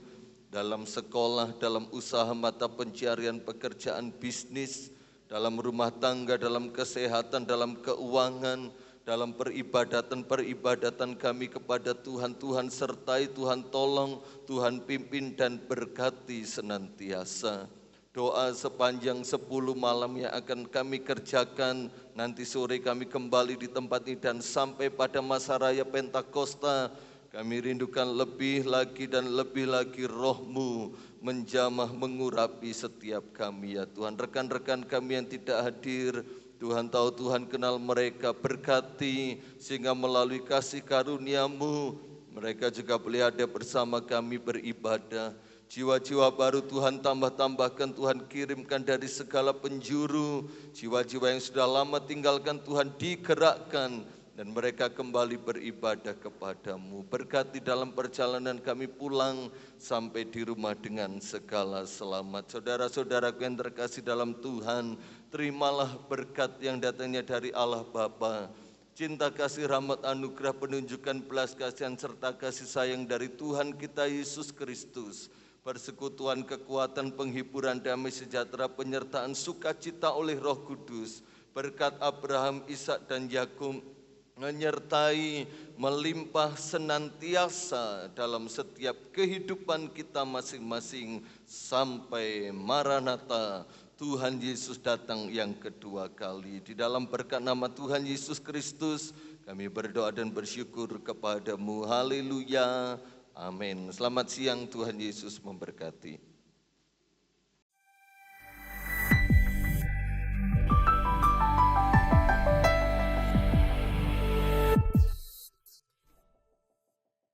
dalam sekolah, dalam usaha mata pencarian pekerjaan bisnis, dalam rumah tangga, dalam kesehatan, dalam keuangan, dalam peribadatan kami kepada Tuhan. Tuhan sertai, Tuhan tolong, Tuhan pimpin dan berkati senantiasa. Doa sepanjang 10 malam yang akan kami kerjakan, nanti sore kami kembali di tempat ini dan sampai pada masa raya Pentakosta, kami rindukan lebih lagi dan lebih lagi Roh-Mu menjamah mengurapi setiap kami ya Tuhan. Rekan-rekan kami yang tidak hadir, Tuhan tahu, Tuhan kenal mereka, berkati sehingga melalui kasih karunia-Mu mereka juga boleh ada bersama kami beribadah. Jiwa-jiwa baru Tuhan tambahkan, Tuhan kirimkan dari segala penjuru. Jiwa-jiwa yang sudah lama tinggalkan Tuhan digerakkan dan mereka kembali beribadah kepada-Mu. Berkati dalam perjalanan kami pulang sampai di rumah dengan segala selamat. Saudara-saudaraku yang terkasih dalam Tuhan, terimalah berkat yang datangnya dari Allah Bapa, cinta kasih rahmat anugerah penunjukan belas kasihan serta kasih sayang dari Tuhan kita Yesus Kristus, persekutuan kekuatan penghiburan damai sejahtera penyertaan sukacita oleh Roh Kudus, berkat Abraham, Ishak dan Yakub menyertai melimpah senantiasa dalam setiap kehidupan kita masing-masing sampai Maranatha, Tuhan Yesus datang yang kedua kali. Di dalam berkat nama Tuhan Yesus Kristus kami berdoa dan bersyukur kepada-Mu. Haleluya, amin. Selamat siang, Tuhan Yesus memberkati.